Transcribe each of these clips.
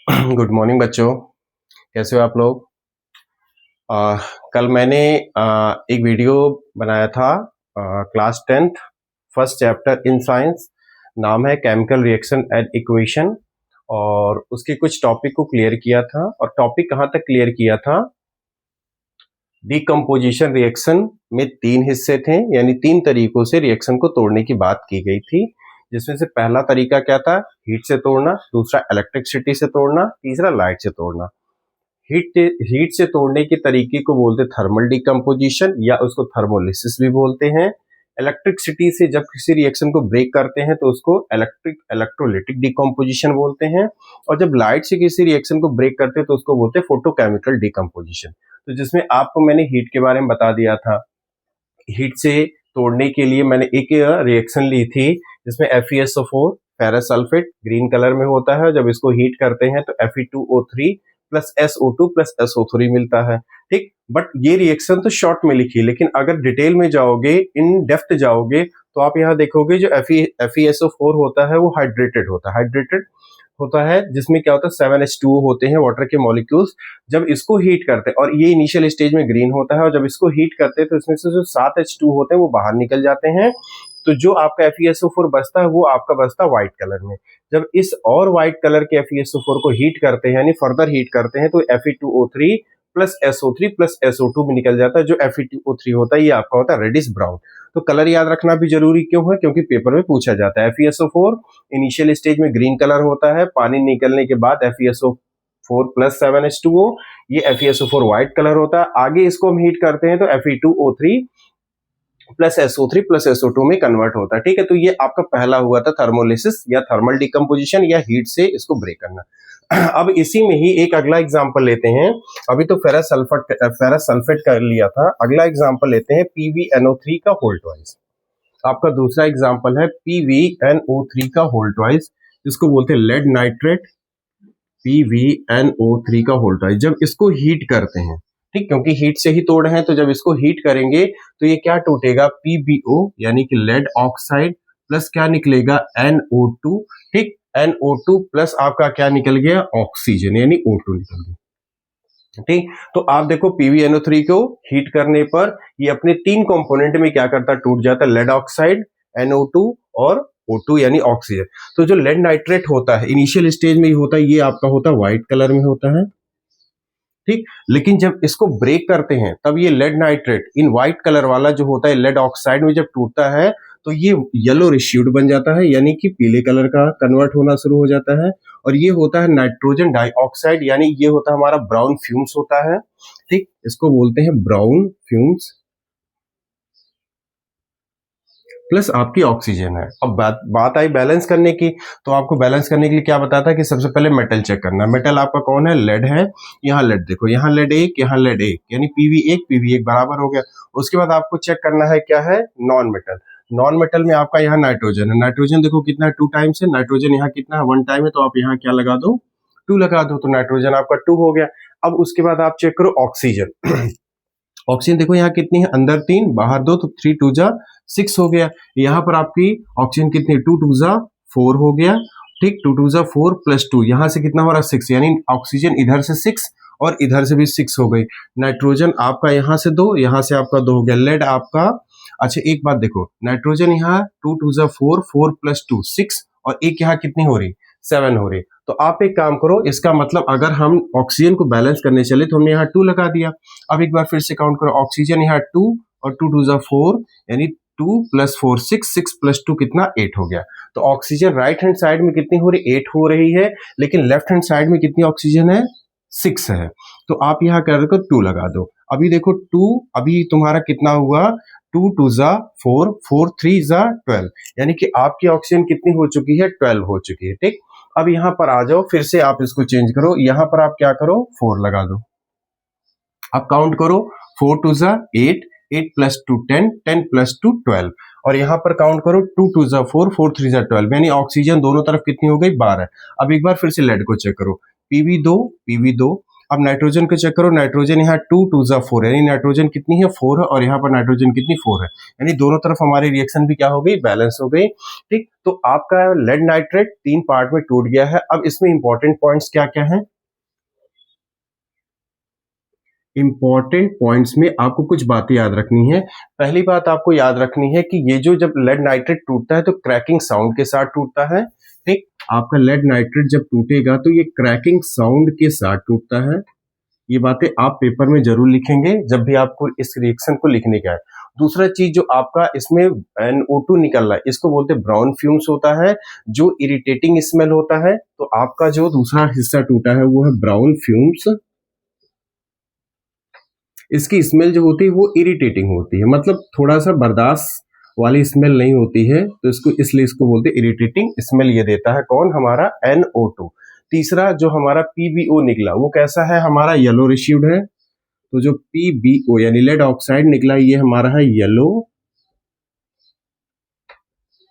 Good morning बच्चों। कैसे हो आप लोग? अ, कल मैंने एक वीडियो बनाया था। Class 10th first chapter in science, नाम है केमिकल रिएक्शन एंड इक्वेशन, और उसके कुछ टॉपिक को क्लियर किया था। और टॉपिक कहाँ तक क्लियर किया था? डिकम्पोजिशन रिएक्शन में तीन हिस्से थे, यानी तीन तरीकों से रिएक्शन को तोड़ने की बात की गई थी, जिसमें से पहला तरीका क्या था? हीट से तोड़ना, दूसरा इलेक्ट्रिसिटी से तोड़ना, तीसरा लाइट से तोड़ना। हीट से तोड़ने के तरीके को बोलते थर्मल डिकम्पोजिशन, या उसको थर्मोलिसिस भी बोलते हैं। इलेक्ट्रिसिटी से जब किसी रिएक्शन को ब्रेक करते हैं तो उसको इलेक्ट्रोलिटिक डिकम्पोजिशन बोलते हैं। और जब लाइट से किसी रिएक्शन को ब्रेक करते हैं तो उसको बोलते हैं फोटोकेमिकल डिकम्पोजिशन। तो जिसमें आपको मैंने हीट के बारे में बता दिया था। हीट से तोड़ने के लिए मैंने एक रिएक्शन ली थी जिसमें FeSO4 ferrous sulphate green colour में होता है। जब इसको हीट करते हैं तो Fe2O3 plus SO2 plus SO3 मिलता है। ठीक, बट ये रिएक्शन तो शॉर्ट में लिखी, लेकिन अगर डिटेल में जाओगे, इन डेप्थ जाओगे, तो आप यहाँ देखोगे जो FeSO4 होता है वो हाइड्रेटेड होता है, जिसमें क्या होता है 7H2O होते हैं वाटर के मॉलिक्यूल्स। जब इसको हीट करते हैं, और ये इनिशियल स्टेज में ग्रीन होता है, और जब इसको हीट करते हैं तो इसमें से जो 7H2 होते हैं वो बाहर निकल जाते हैं। तो जो आपका FeSO4 बचता है वो आपका बचता है व्हाइट कलर में। जब इस और व्हाइट कलर के FeSO4 को हीट करते हैं, यानी फर्दर हीट करते हैं, तो Fe2O3 plus SO3 plus SO2 में निकल जाता है। जो Fe2O3 होता है ये आपका होता है रेडिश ब्राउन। तो कलर याद रखना भी जरूरी क्यों है? क्योंकि पेपर में पूछा जाता है। FeSO4 इनिशियल स्टेज में ग्रीन कलर होता है, पानी निकलने के बाद FeSO4 प्लस 7H2O, ये FeSO4 व्हाइट कलर होता है। आगे इसको हम हीट करते हैं तो Fe2O3 plus SO3 plus SO2 में कन्वर्ट होता है। ठीक है, तो ये आपका पहला हुआ था थर्मोलिसिस या थर्मल डिकम्पोजिशन, या हीट से इसको ब्रेक करना। अब इसी में ही एक अगला एग्जांपल लेते हैं। अभी तो फेरस सल्फेट कर लिया था, अगला एग्जांपल लेते हैं PbNO3 का होल ट्वाइस। आपका दूसरा एग्जांपल है PbNO3 का होल ट्वाइस, जिसको बोलते हैं लेड नाइट्रेट PbNO3 का होल ट्वाइस। जब इसको हीट करते हैं, ठीक, क्योंकि हीट से ही तोड़ है, तो जब इसको हीट करेंगे तो ये क्या टूटेगा? PbO यानी कि लेड ऑक्साइड प्लस क्या निकलेगा? NO2। ठीक, NO2 प्लस आपका क्या निकल गया? ऑक्सीजन, यानी O2 निकल गया। ठीक, तो आप देखो PbNO3 को हीट करने पर ये अपने तीन कंपोनेंट में क्या करता? टूट जाता है, लेड ऑक्साइड, NO2 और O2 यानी ऑक्सीजन। तो जो लेड नाइट्रेट होता है इनिशियल स्टेज में ही होता है, ये आपका होता है व्हाइट कलर में होता है। ठीक, लेकिन जब इसको ब्रेक करते हैं तब ये lead nitrate in white colour वाला जो होता है लेड ऑक्साइड में जब टूटता है तो ये येलो रिश्यूड बन जाता है, यानी कि पीले कलर का कन्वर्ट होना शुरू हो जाता है। और ये होता है नाइट्रोजन डाइऑक्साइड, यानी ये होता है हमारा ब्राउन फ्यूम्स होता है। ठीक, इसको बोलते हैं ब्राउन फ्यूम्स प्लस आपकी ऑक्सीजन है। अब बात आई बैलेंस करने की, तो आपको बैलेंस करने के लिए क्या बताता है कि सबसे पहले मेटल चेक करना। मेटल आपका कौन है? लेड है। यहाँ लेड देखो, यहाँ लेड एक, यहाँ लेड एक, यानी PV1 बराबर हो गया। उसके बाद आपको चेक करना है क्या है? Non metal. नॉन मेटल में आपका यहाँ नाइट्रोजन है। नाइट्रोजन देखो कितना है? 2 टाइम्स है। नाइट्रोजन यहाँ कितना है? 1 टाइम है, तो आप यहाँ क्या लगा दो? 2 लगा दो, तो नाइट्रोजन आपका 2 हो गया। अब उसके बाद आप चेक करो ऑक्सीजन। ऑक्सीजन देखो यहाँ कितनी है? अंदर 3 बाहर 2, तो 3 2 जा 6 हो गया। यहाँ पर आपकी ऑक्सीजन कितनी? 2 2 जा 4 हो गया। ठीक, 2 2 जा 4 प्लस 2, यहाँ से कितना हो रहा? 6, यानी ऑक्सीजन इधर से 6 और इधर से भी 6 हो गई। नाइट्रोजन आपका यहाँ से 2, यहाँ से आपका 2 हो गया। लेड आपका, अच्छा एक बात देखो, नाइट्रोजन यहाँ 2 2 जा 4, 4 प्लस 2 6, और एक यहाँ कितनी हो रही? 7 हो रही। तो आप एक काम करो, इसका मतलब अगर हम ऑक्सीजन को बैलेंस करने चले तो हमने यहाँ 2 लगा दिया। अब एक बार फिर से काउंट करो, ऑक्सीजन यहाँ 2 और 2 2 जा 4, यानी 2 प्लस 4 6, 6 प्लस 2 कितना? 8 हो गया। तो ऑक्सीजन राइट हैंड साइड में कितनी हो रही? 8 हो रही है, लेकिन लेफ्ट हैंड साइड में कितनी ऑक्सीजन है? 6 है। तो आप यहाँ क्या रखो? 2 लगा दो। अभी देखो 2, अभी तुम्हारा कितना हुआ? 2 2 जा 4, 4 3 जा 12, यानी कि आपकी ऑक्सीजन कितनी हो चुकी है? 12 हो चुकी है। ठीक, अब यहाँ पर आ जाओ, फिर से आप इसको चेंज करो। यहाँ पर आप क्या करो? 4 लगा दो। अब काउंट करो, 4 2 जा 8, 8 प्लस 2 10, 10 प्लस 2 12, और यहाँ पर काउंट करो 2 2 जा 4, 4 3 जा 12, यानी ऑक्सीजन दोनों तरफ कितनी हो गई? 12। अब एक बार फिर से लेड को चेक करो, PV2 अब नाइट्रोजन को चेक करो, नाइट्रोजन यहाँ 2 2 जा 4 यानी नाइट्रोजन कितनी है 4 है, और यहाँ पर नाइट्रोजन कितनी 4 है, यानी दोनों तरफ हमारी रिएक्शन भी क्या हो गई, बैलेंस हो गई। ठीक, तो आपका लेड नाइट्रेट 3 पार्ट में टूट गया है। अब इसमें इंपॉर्टेंट पॉइंट्स क्या क्या हैं? इंपॉर्टेंट पॉइंट्स में आपको कुछ बातें याद रखनी है। पहली बात आपको याद रखनी है कि ये जो जब लेड नाइट्रेट टूटता है तो क्रैकिंग साउंड के साथ टूटता है। ठीक, आपका लेड नाइट्रेट जब टूटेगा तो ये क्रैकिंग साउंड के साथ टूटता है। ये बातें आप पेपर में जरूर लिखेंगे जब भी आपको इस रिएक्शन को लिखने का है। दूसरा चीज जो आपका इसमें NO2 निकल रहा है, इसको बोलते हैं ब्राउन फ्यूम्स होता है, जो इरिटेटिंग स्मेल होता है। तो आपका जो दूसरा हिस्सा टूटा है वो है ब्राउन फ्यूम्स। इसकी स्मेल जो होती है वो इरिटेटिंग होती है, मतलब थोड़ा सा बर्दाश्त वाली स्मेल नहीं होती है, तो इसको इसलिए इसको बोलते हैं इरिटेटिंग स्मेल। ये देता है कौन, हमारा NO2। तीसरा जो हमारा PbO निकला वो कैसा है, हमारा येलो रेसिड्यू है। तो जो PbO यानी लेड ऑक्साइड निकला ये हमारा है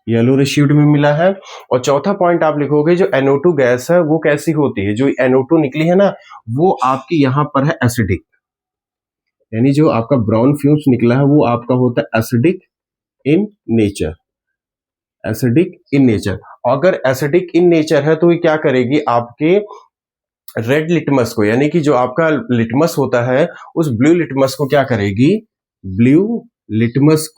येलो रेसिड्यू में मिला है। और चौथा पॉइंट आप लिखोगे जो NO2 गैस है वो कैसी होती है, जो NO2 निकली है ना वो आपकी यहां पर है एसिडिक, यानी जो आपका ब्राउन फ्यूम्स निकला है वो आपका होता है acidic in nature. Acidic in nature, अगर एसिडिक इन नेचर है तो ये क्या करेगी, आपके रेड लिटमस को, यानी कि जो आपका लिटमस होता है उस ब्लू लिटमस को क्या करेगी, ब्लू लिटमस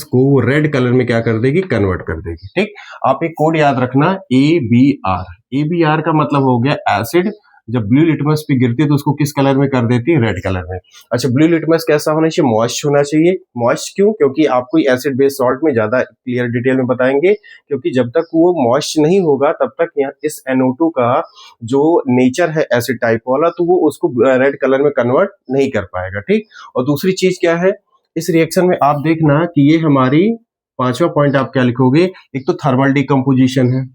को रेड कलर में क्या कर देगी, कन्वर्ट कर देगी। ठीक, आप एक कोड याद रखना, ABR का मतलब हो गया एसिड। जब ब्लू लिटमस पे गिरती है तो उसको किस कलर में कर देती है, रेड कलर में। अच्छा, ब्लू लिटमस कैसा होना चाहिए, मॉइस्ट होना चाहिए। मॉइस्ट क्यों, क्योंकि आपको एसिड बेस्ड सॉल्ट में ज्यादा क्लियर डिटेल में बताएंगे, क्योंकि जब तक वो मॉइस्ट नहीं होगा तब तक यहाँ इस NO2 का जो नेचर है एसिड टाइप वाला, तो वो उसको रेड कलर में कन्वर्ट नहीं कर पाएगा। ठीक, और दूसरी चीज क्या है इस रिएक्शन में, आप देखना कि ये हमारी पांचवा पॉइंट आप क्या लिखोगे, एक तो थर्मल डिकम्पोजिशन है।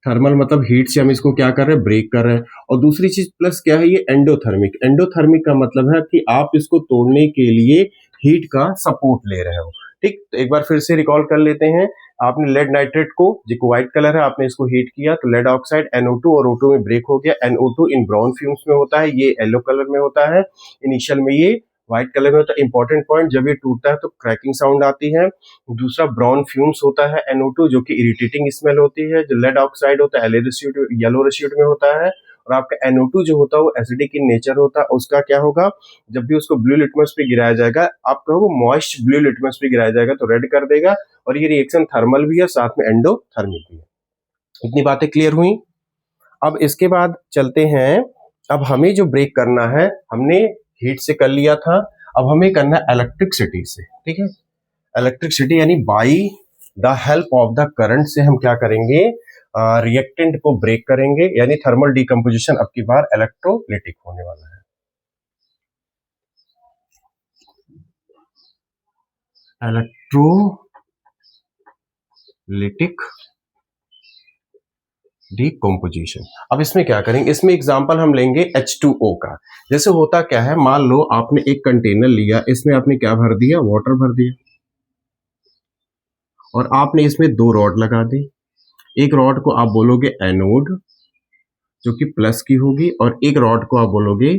थर्मल मतलब हीट से हम इसको क्या कर रहे हैं, ब्रेक कर रहे हैं। और दूसरी चीज प्लस क्या है, ये एंडोथर्मिक। एंडोथर्मिक का मतलब है कि आप इसको तोड़ने के लिए हीट का सपोर्ट ले रहे हो। ठीक, तो एक बार फिर से रिकॉल कर लेते हैं। आपने लेड नाइट्रेट को, जो व्हाइट कलर है, आपने इसको हीट किया तो लेड ऑक्साइड NO2 और O2 में ब्रेक हो गया। NO2 इन ब्राउन फ्यूम्स में होता है, ये येलो कलर में होता है। इनिशियल में ये व्हाइट कलर में होता है। इंपॉर्टेंट पॉइंट, जब ये टूटता है तो क्रैकिंग साउंड आती है। दूसरा ब्राउन फ्यूम्स होता है NO2 जो कि इरिटेटिंग स्मेल होती है। जो लेड ऑक्साइड होता है येलो रेसिड्यू में होता है। और आपका NO2 जो होता है वो एसिडिक इन नेचर होता है। उसका क्या होगा, जब भी उसको ब्लू लिटमस पे गिराया जाएगा, आप कहोगे मॉइस्ट ब्लू लिटमस पे गिराया जाएगा तो रेड कर देगा। और ये रिएक्शन थर्मल भी है, साथ में एंडोथर्मिक भी है। इतनी बातें क्लियर हुई। अब इसके बाद चलते हैं, अब हमें जो ब्रेक करना है, हमने हीट से कर लिया था, अब हमें करना है इलेक्ट्रिसिटी से। ठीक है, इलेक्ट्रिसिटी यानी by the help of the current से हम क्या करेंगे, रिएक्टेंट को ब्रेक करेंगे, यानी थर्मल डिकम्पोजिशन अब की बार इलेक्ट्रोलिटिक होने वाला है। Electrolytic decomposition. अब इसमें क्या करेंगे, इसमें एग्जांपल हम लेंगे H2O का। जैसे होता क्या है, मान लो आपने एक कंटेनर लिया, इसमें आपने क्या भर दिया, वाटर भर दिया, और आपने इसमें 2 रॉड लगा दी। एक रॉड को आप बोलोगे एनोड जो कि प्लस की होगी, और एक रॉड को आप बोलोगे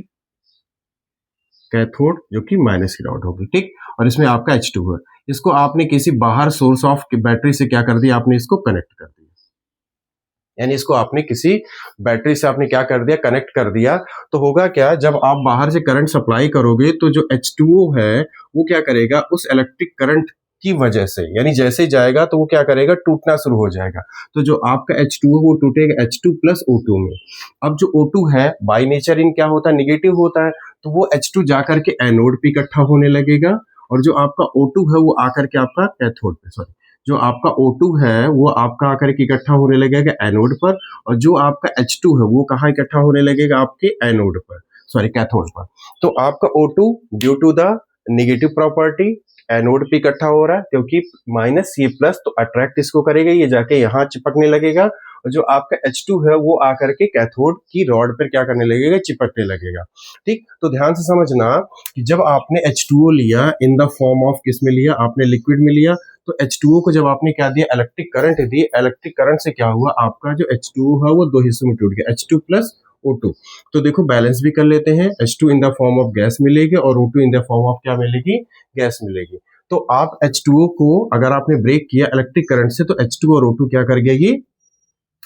कैथोड जो कि माइनस की रॉड होगी। ठीक, और इसमें आपका H2 है। इसको आपने किसी बाहर सोर्स ऑफ बैटरी से क्या कर दिया, आपने इसको कनेक्ट कर दिया, यानी इसको आपने किसी बैटरी से आपने क्या कर दिया, कनेक्ट कर दिया। तो होगा क्या, जब आप बाहर से करंट सप्लाई करोगे तो जो H2O है वो क्या करेगा, उस इलेक्ट्रिक करंट की वजह से, यानी जैसे जाएगा तो वो क्या करेगा, टूटना शुरू हो जाएगा। तो जो आपका H2O वो टूटेगा H2 प्लस O2 में। अब जो O2 है बाई नेचर इन क्या होता है, निगेटिव होता है, तो वो H2 जाकर के एनोड पे इकट्ठा होने लगेगा, और जो आपका O2 है वो आकर के आपका कैथोड पे, सॉरी, जो आपका O2 है वो आपका आकर के इकट्ठा होने लगेगा एनोड पर, और जो आपका H2 है वो कहाँ इकट्ठा होने लगेगा, आपके एनोड पर, सॉरी कैथोड पर। तो आपका O2 due to the negative property anode पे इकट्ठा हो रहा है, क्योंकि माइनस ये प्लस, तो अट्रैक्ट इसको करेगा, ये जाके यहाँ चिपकने लगेगा, और जो आपका H2 है वो आकर के कैथोड की रॉड पर क्या करने लगेगा, चिपकने लगेगा। ठीक, तो ध्यान से समझना कि जब आपने H2O लिया इन द फॉर्म ऑफ किस में लिया, आपने लिक्विड में लिया, तो H2O को जब आपने क्या दिया, इलेक्ट्रिक करंट दी, इलेक्ट्रिक करंट से क्या हुआ, आपका जो H2O है वो दो हिस्सों में टूट गया, H2 प्लस O2। तो देखो बैलेंस भी कर लेते हैं, H2 in the form of gas मिलेगी और O2 in the form of क्या मिलेगी, गैस मिलेगी। तो आप H2O को अगर आपने ब्रेक किया इलेक्ट्रिक करंट से, तो H2 और O2 क्या कर गया, ये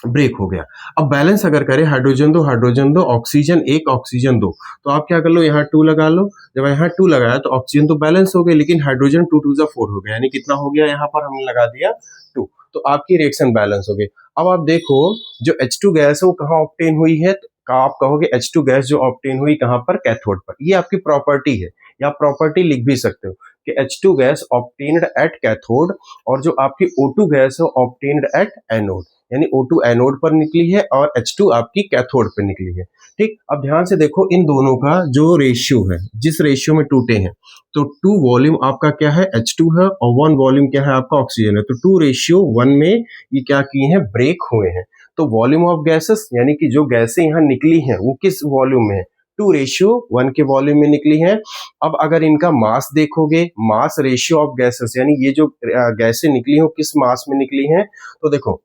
ब्रेक हो गया। अब बैलेंस अगर करें, हाइड्रोजन दो, ऑक्सीजन एक, ऑक्सीजन दो, तो आप क्या कर लो, यहाँ 2 लगा लो। जब यहाँ 2 लगाया तो ऑक्सीजन तो बैलेंस हो गई, लेकिन हाइड्रोजन 2 2 जा 4 हो गया, यानी कितना हो गया, यहाँ पर हमने लगा दिया 2, तो आपकी रिएक्शन बैलेंस हो गई। अब आप देखो जो H2 गैस है वो कहाँ ऑब्टेन हुई है, तो आप कहोगे H2 गैस जो ऑब्टेन हुई कहाँ पर, कैथोड पर। ये आपकी प्रॉपर्टी है, या प्रॉपर्टी लिख भी सकते हो कि H2 gas obtained at cathode, और जो आपकी O2 गैस है ऑब्टेन्ड एट एनोड, यानी O2 एनोड पर निकली है और H2 आपकी कैथोड पर निकली है। ठीक, अब ध्यान से देखो इन दोनों का जो रेशियो है, जिस रेशियो में टूटे हैं, तो 2 वॉल्यूम आपका क्या है, H2 है, और 1 वॉल्यूम क्या है आपका, ऑक्सीजन है। तो 2:1 में ये क्या किए हैं, ब्रेक हुए हैं। तो वॉल्यूम ऑफ गैसेस, यानी कि जो गैसें यहाँ निकली हैं वो किस वॉल्यूम में है, 2:1 के वॉल्यूम में निकली है। अब अगर इनका मास देखोगे, मास रेशियो ऑफ गैसेस, यानी ये जो गैसें निकली हो किस मास में निकली हैं, तो देखो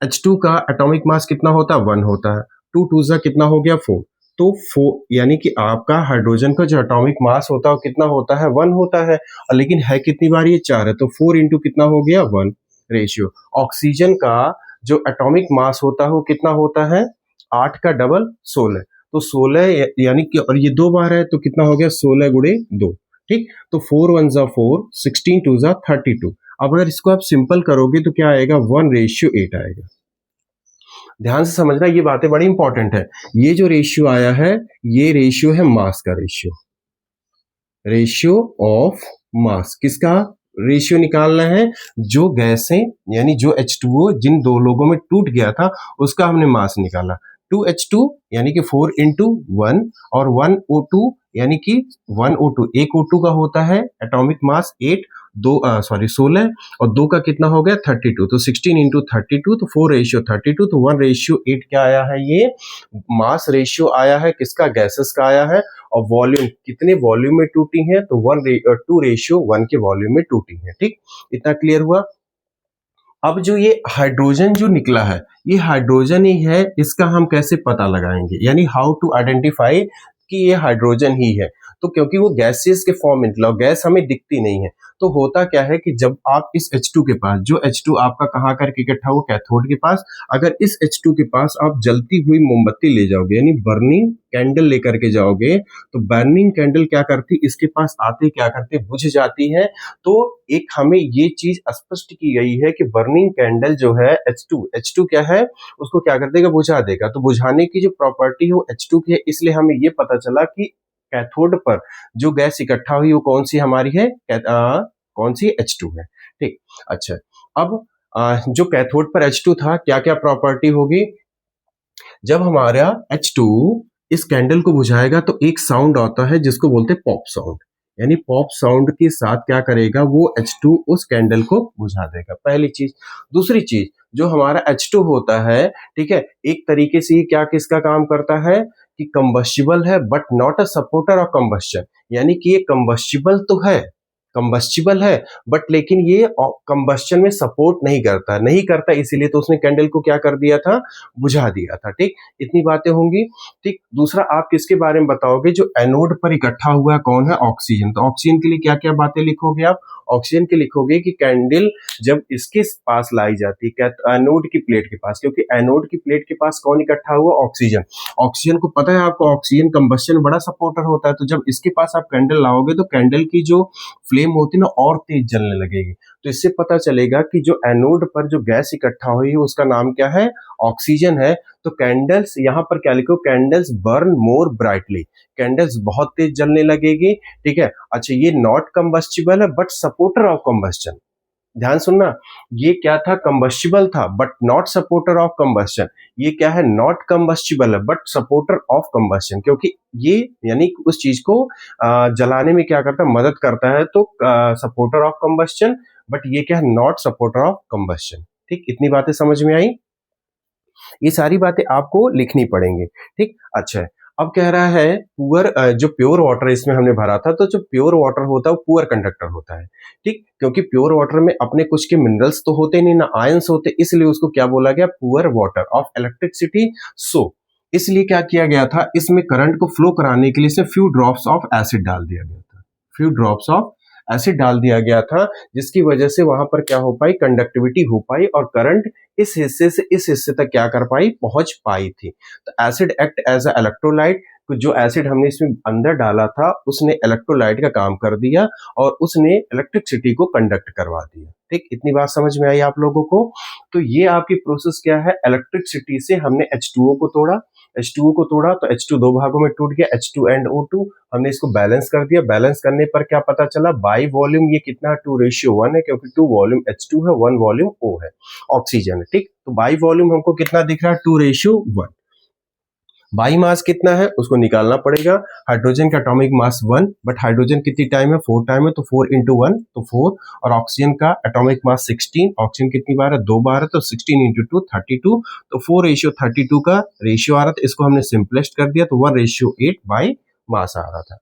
H2 का एटॉमिक मास कितना होता है, 1 होता है, 2 2 जा कितना हो गया, 4। तो 4 यानी कि आपका हाइड्रोजन का जो एटॉमिक मास होता है वो कितना होता है, 1 होता है, और लेकिन है कितनी बार, ये 4 है, तो 4 इंटू कितना हो गया, 1 रेशियो। ऑक्सीजन का जो एटॉमिक मास होता है वो कितना होता है, 8 का डबल 16, तो 16 यानी कि, और ये 2 बार है तो कितना हो गया, 16 गुणे 2। ठीक, तो 4 1 जा 4, 16 2 जा 32। अब अगर इसको आप सिंपल करोगे तो क्या आएगा, 1:8 आएगा। ध्यान से समझना, ये बातें बड़ी इंपॉर्टेंट है। ये जो रेशियो आया है, ये रेशियो है मास का रेशियो, रेशियो ऑफ मास। किसका रेशियो निकालना है, जो गैसें यानी जो H2O जिन दो लोगों में टूट गया था उसका हमने मास निकाला। 2H2 यानी कि 4 इंटू 1, और 1O2 यानी कि 1O2, एक O2 का होता है एटॉमिक मास 8, 16, और 2 का कितना हो गया, 32, तो 16 इंटू 32, तो 4:32, तो 1:8 क्या आया है, ये मास रेशियो आया है, किसका, गैसेस का आया है। और वॉल्यूम, कितने वॉल्यूम में टूटी है, तो 2:1 के वॉल्यूम में टूटी है। ठीक, इतना क्लियर हुआ। अब जो ये हाइड्रोजन जो निकला है, ये हाइड्रोजन ही है, इसका हम कैसे पता लगाएंगे, यानी हाउ टू आइडेंटिफाई कि ये हाइड्रोजन ही है। तो क्योंकि वो गैसेस के फॉर्म में निकला, गैस हमें दिखती नहीं है, तो होता क्या है कि जब आप इस H2 के पास, जो H2 आपका कहाँ करके इकट्ठा हुआ, कैथोड के पास, अगर इस H2 के पास आप जलती हुई मोमबत्ती ले जाओगे, यानी बर्निंग कैंडल लेकर के जाओगे, तो बर्निंग कैंडल क्या करती, इसके पास आते क्या करते, बुझ जाती है। तो एक हमें ये चीज स्पष्ट की गई है कि बर्निंग कैंडल जो है H2 क्या है, उसको क्या कर देगा, बुझा देगा। तो बुझाने की जो प्रॉपर्टी है वो H2 की है, इसलिए हमें ये पता चला कि कैथोड पर जो गैस इकट्ठा हुई वो कौन सी हमारी है, कौन सी, H2 है। ठीक, अच्छा, अब जो कैथोड पर H2 था, क्या क्या प्रॉपर्टी होगी, जब हमारा H2 इस कैंडल को बुझाएगा तो एक साउंड आता है जिसको बोलते हैं पॉप साउंड, यानी पॉप साउंड के साथ क्या करेगा, वो H2 उस कैंडल को बुझा देगा, पहली चीज। दूसरी चीज, जो हमारा H2 होता है, ठीक है, एक तरीके से ये क्या किसका काम करता है कि कंबस्टिबल है but not a supporter of combustion, यानी कि ये कंबस्टिबल है बट लेकिन ये कंबस्शन में सपोर्ट नहीं करता, इसीलिए तो उसने कैंडल को क्या कर दिया था, बुझा दिया था। ठीक, इतनी बातें होंगी। ठीक, दूसरा आप किसके बारे में बताओगे, जो एनोड पर इकट्ठा हुआ है कौन है, ऑक्सीजन। तो ऑक्सीजन के लिए क्या क्या बातें लिखोगे आप, ऑक्सीजन के लिखोगे कि कैंडल जब इसके पास लाई जाती है, एनोड की प्लेट के पास, क्योंकि एनोड की प्लेट के पास कौन इकट्ठा हुआ, ऑक्सीजन। ऑक्सीजन को पता है आपको, ऑक्सीजन कंबस्शन बड़ा सपोर्टर होता है, तो जब इसके पास आप कैंडल लाओगे तो कैंडल की जो फ्लेम होती है ना और तेज जलने लगेगी। तो इससे पता चलेगा कि जो एनोड पर जो गैस इकट्ठा हुई है उसका नाम क्या है, ऑक्सीजन है। तो कैंडल्स, यहाँ पर क्या लिखो, कैंडल्स बर्न मोर ब्राइटली, कैंडल्स बहुत तेज जलने लगेगी। ठीक है, अच्छा, ये नॉट कंबस्टिबल है बट सपोर्टर ऑफ कंबस्शन। ध्यान सुनना, ये क्या था, कंबस्टिबल था but not supporter of combustion. ये क्या है, नॉट कंबस्टिबल है बट सपोर्टर ऑफ कंबस्शन, क्योंकि ये यानी उस चीज को जलाने में क्या करता है, मदद करता है, तो सपोर्टर ऑफ कंबस्शन, बट ये क्या है, नॉट सपोर्टर ऑफ कंबस्शन। ठीक, इतनी बातें समझ में आई, ये सारी बातें आपको लिखनी पड़ेंगी। ठीक, अच्छा है, अब कह रहा है पुअर, जो प्योर वाटर इसमें हमने भरा था, तो जो प्योर वाटर होता है वो पुअर कंडक्टर होता है, ठीक, क्योंकि प्योर वाटर में अपने कुछ के मिनरल्स तो होते नहीं ना आयंस होते, इसलिए उसको क्या बोला गया, पुअर वाटर ऑफ इलेक्ट्रिसिटी। सो इसलिए क्या किया गया था, इसमें करंट को फ्लो कराने के लिए इसमें फ्यू ड्रॉप्स ऑफ एसिड डाल दिया गया था, फ्यू ड्रॉप्स ऑफ एसिड डाल दिया गया था, जिसकी वजह से वहां पर क्या हो पाई, कंडक्टिविटी हो पाई और करंट इस हिस्से से इस हिस्से तक क्या कर पाई, पहुंच पाई थी। तो acid act as a electrolyte, तो जो एसिड हमने इसमें अंदर डाला था उसने इलेक्ट्रोलाइट का काम कर दिया और उसने इलेक्ट्रिसिटी को कंडक्ट करवा दिया। ठीक, इतनी बात समझ में आई आप लोगों को। तो ये आपकी प्रोसेस क्या है, इलेक्ट्रिसिटी से हमने H2O को तोड़ा, H2O को तोड़ा तो H2 दो भागों में टूट गया, H2 एंड O2, हमने इसको बैलेंस कर दिया। बैलेंस करने पर क्या पता चला, बाई वॉल्यूम ये कितना 2:1 है, क्योंकि 2 वॉल्यूम H2 है, 1 वॉल्यूम O है, ऑक्सीजन है। ठीक, तो बाई वॉल्यूम हमको कितना दिख रहा है, 2:1। बाई मास कितना है उसको निकालना पड़ेगा। हाइड्रोजन का एटॉमिक मास 1, बट हाइड्रोजन कितनी टाइम है, 4 टाइम है, तो 4 इंटू 1 तो 4, और ऑक्सीजन का एटॉमिक मास 16, ऑक्सीजन कितनी बार है, 2 बार है, तो 16 इंटू 2 32, तो 4:32 का रेशियो आ रहा था। इसको हमने सिंपलेस्ट कर दिया तो 1:8 बाई मास आ रहा था।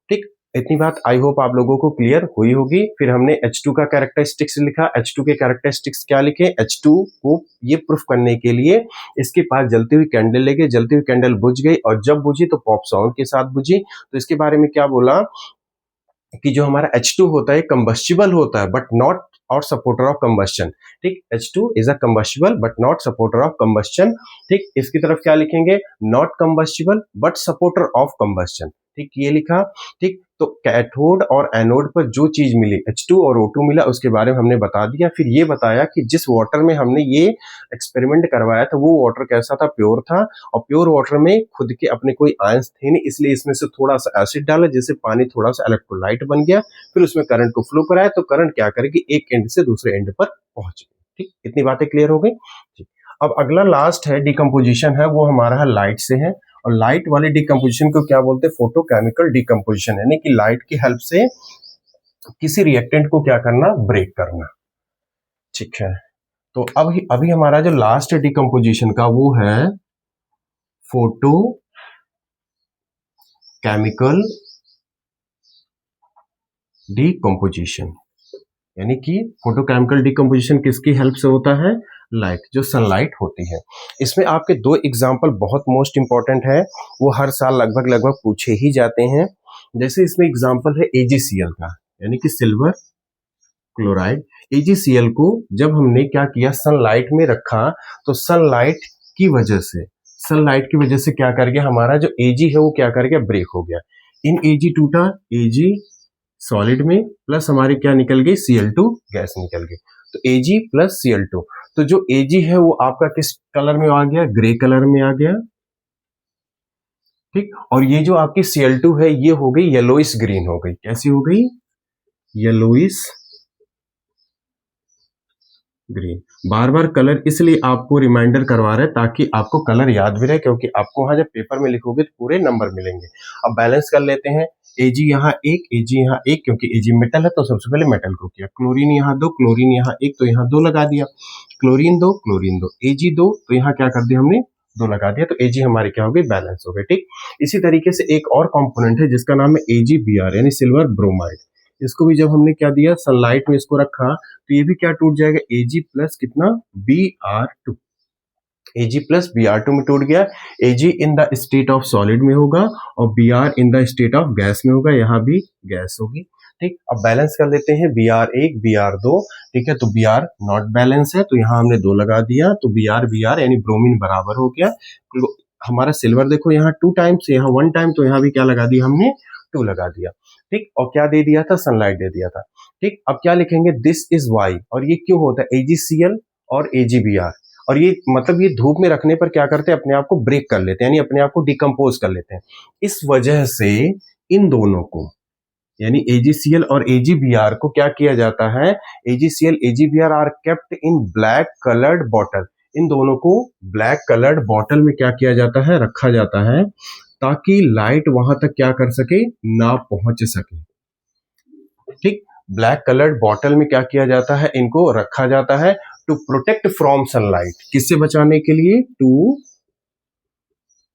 ठीक, इतनी बात आई होप आप लोगों को क्लियर हुई होगी। फिर हमने H2 का कैरेक्टरिस्टिक्स लिखा। H2 के कैरेक्टरिस्टिक्स क्या लिखे, H2 को ये प्रूफ करने के लिए इसके पास जलती हुई कैंडल ले गए, जलती हुई कैंडल बुझ गई और जब बुझी तो पॉप साउंड के साथ बुझी। तो इसके बारे में क्या बोला कि जो हमारा H2 होता है कंबस्टिबल होता है बट नॉट और सपोर्टर ऑफ कंबस्शन। ठीक, H2 is a combustible but not supporter of combustion. ठीक, इसकी तरफ क्या लिखेंगे, not combustible but supporter of combustion. ठीक, ये लिखा। ठीक, तो कैथोड और एनोड पर जो चीज मिली H2 और O2 मिला उसके बारे में हमने बता दिया। फिर ये बताया कि जिस वाटर में हमने ये एक्सपेरिमेंट करवाया था वो वाटर कैसा था, प्योर था, और प्योर वाटर में खुद के अपने कोई आयंस थे नहीं, इसलिए इसमें से थोड़ा सा एसिड डाला जिससे पानी थोड़ा सा इलेक्ट्रोलाइट बन गया। फिर उसमें करंट को फ्लो कराया तो करंट क्या करेगी, एक एंड से दूसरे एंड पर पहुंच गई। ठीक, इतनी बातें क्लियर हो गई। अब अगला लास्ट है डिकम्पोजिशन है, वो हमारा है लाइट से है। और लाइट वाले डिकम्पोजिशन को क्या बोलते हैं, फोटोकेमिकल डिकम्पोजिशन, यानी कि लाइट की हेल्प से किसी रिएक्टेंट को क्या करना, ब्रेक करना। ठीक है, तो अभी हमारा जो लास्ट है डिकम्पोजिशन का वो है फोटो केमिकल डिकम्पोजिशन। यानी कि फोटोकेमिकल डिकम्पोजिशन किसकी हेल्प से होता है, लाइट, जो सनलाइट होती है। इसमें आपके दो एग्जांपल बहुत मोस्ट इंपॉर्टेंट है, वो हर साल लगभग पूछे ही जाते हैं। जैसे इसमें एग्जांपल है AgCl का, यानी कि सिल्वर क्लोराइड। AgCl को जब हमने क्या किया, सनलाइट में रखा, तो सनलाइट की वजह से क्या कर गया, हमारा जो Ag है वो क्या कर गया, ब्रेक हो गया। इन Ag टूटा, Ag सॉलिड में प्लस हमारी क्या निकल गई, Cl2 गैस निकल गई। तो Ag प्लस Cl2, तो जो Ag है वो आपका किस कलर में आ गया, ग्रे कलर में आ गया। ठीक, और ये जो आपकी Cl2 है ये हो गई येलोइस ग्रीन हो गई। कैसी हो गई, येलोइस ग्रीन। बार बार कलर इसलिए आपको रिमाइंडर करवा रहे हैं ताकि आपको कलर याद भी रहे, क्योंकि आपको वहां जब पेपर में लिखोगे तो पूरे नंबर मिलेंगे। अब बैलेंस कर लेते हैं, Ag यहाँ एक, Ag यहाँ एक, क्योंकि Ag मेटल है तो सबसे पहले मेटल को किया। क्लोरीन यहाँ दो, क्लोरीन यहाँ एक, तो यहाँ 2 लगा दिया। क्लोरीन दो, क्लोरीन दो, Ag 2, तो यहाँ क्या कर दिया हमने, 2 लगा दिया। तो Ag हमारी क्या हो गई, बैलेंस हो गई। ठीक, इसी तरीके से एक और कंपोनेंट है जिसका नाम है AgBr, यानी सिल्वर ब्रोमाइड। इसको भी जब हमने क्या दिया, सनलाइट में इसको रखा, तो ये भी क्या टूट जाएगा, Ag प्लस कितना, Br2, Ag प्लस Br2 में टूट गया। Ag in the state of solid में होगा और Br in the state of gas में होगा, यहाँ भी गैस होगी। ठीक, अब बैलेंस कर लेते हैं, Br1 Br2। ठीक है, तो Br नॉट बैलेंस है तो यहाँ हमने 2 लगा दिया, तो Br यानी ब्रोमीन बराबर हो गया। हमारा सिल्वर देखो यहाँ 2 टाइम्स, यहाँ 1 टाइम, तो यहाँ भी क्या लगा दिया हमने, 2 लगा दिया। ठीक, और क्या दे दिया था, सनलाइट दे दिया था। ठीक, अब क्या लिखेंगे, दिस इज वाई, और ये क्यों होता है, AgCl और AgBr, और ये मतलब ये धूप में रखने पर क्या करते हैं, अपने आप को ब्रेक कर लेते हैं, यानी अपने आप को डिकम्पोज कर लेते हैं। इस वजह से इन दोनों को, यानी AgCl और AgBr को क्या किया जाता है, AgCl AgBr are kept in black coloured bottle. इन दोनों को ब्लैक कलर्ड बॉटल में क्या किया जाता है, रखा जाता है, ताकि लाइट वहां तक क्या कर सके, ना पहुंच सके। ठीक, ब्लैक कलर्ड बॉटल में क्या किया जाता है, इनको रखा जाता है टू प्रोटेक्ट फ्रॉम सनलाइट। किससे बचाने के लिए, टू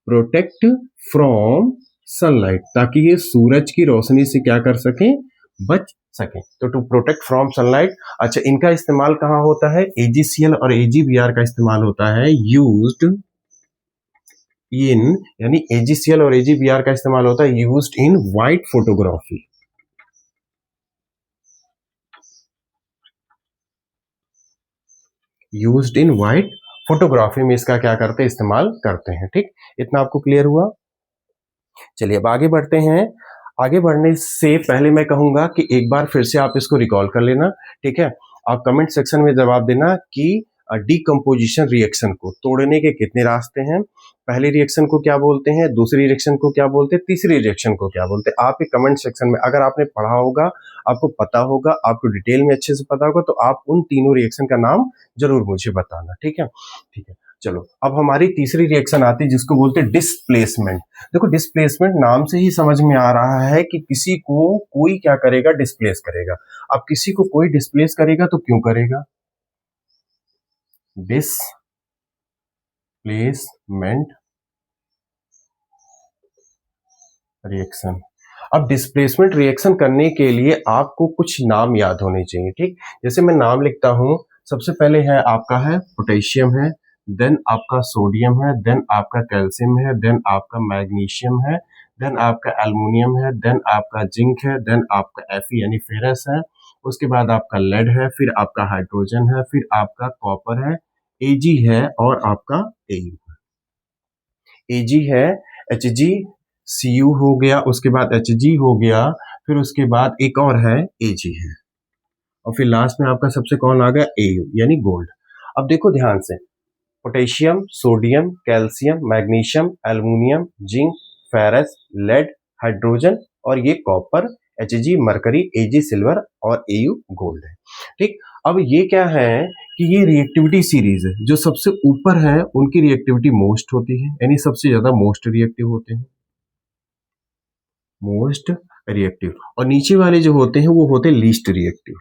प्रोटेक्ट फ्रॉम सनलाइट, ताकि ये सूरज की रोशनी से क्या कर सकें, बच सकें। तो टू प्रोटेक्ट फ्रॉम सनलाइट। अच्छा, इनका इस्तेमाल कहाँ होता है, AgCl और AgBr का इस्तेमाल होता है यूज्ड इन, यानी AgCl और AgBr का इस्तेमाल होता है used in white photography. Used in white photography में इसका क्या करते हैं, इस्तेमाल करते हैं। ठीक, इतना आपको क्लियर हुआ। चलिए अब आगे बढ़ते हैं। आगे बढ़ने से पहले मैं कहूंगा कि एक बार फिर से आप इसको रिकॉल कर लेना। ठीक है, आप कमेंट सेक्शन में जवाब देना कि डीकम्पोजिशन रिएक्शन को तोड़ने के कितने रास्ते हैं, पहले रिएक्शन को क्या बोलते हैं, दूसरी रिएक्शन को क्या बोलते हैं, तीसरी रिएक्शन को क्या बोलते हैं। आप ये कमेंट सेक्शन में, अगर आपने पढ़ा होगा, आपको पता होगा, आपको डिटेल में अच्छे से पता होगा, तो आप उन तीनों रिएक्शन का नाम जरूर मुझे बताना। ठीक है, ठीक है। चलो अब हमारी तीसरी रिएक्शन आती है जिसको बोलते हैं डिस्प्लेसमेंट। देखो, डिस्प्लेसमेंट नाम से ही समझ में आ रहा है कि किसी को कोई क्या करेगा, डिस्प्लेस करेगा। अब किसी को कोई डिस्प्लेस करेगा तो क्यों करेगा, डिस्प्लेसमेंट रिएक्शन। अब डिस्प्लेसमेंट रिएक्शन करने के लिए आपको कुछ नाम याद होने चाहिए। ठीक, जैसे मैं नाम लिखता हूं, सबसे पहले है आपका है पोटेशियम है, देन आपका सोडियम है, देन आपका कैल्शियम है, देन आपका मैग्नीशियम है, देन आपका एल्युमिनियम है, देन आपका जिंक है, देन आपका Fe यानी फेरस है, उसके बाद आपका लेड है, फिर आपका हाइड्रोजन है, फिर आपका कॉपर है, Ag है और आपका Au है। Ag है Hg, Cu हो गया, उसके बाद Hg हो गया, फिर उसके बाद एक और है Ag है, और फिर लास्ट में आपका सबसे कौन आ गया, Au यानी गोल्ड। अब देखो ध्यान से, potassium, sodium, calcium, magnesium, aluminium, zinc, ferrous, lead, hydrogen और ये copper, Hg mercury, Ag silver और Au गोल्ड है। ठीक, अब ये क्या है कि ये रिएक्टिविटी सीरीज है, जो सबसे ऊपर है उनकी रिएक्टिविटी मोस्ट होती है, यानी सबसे ज्यादा मोस्ट रिएक्टिव होते हैं, मोस्ट रिएक्टिव, और नीचे वाले जो होते हैं वो होते हैं लीस्ट रिएक्टिव,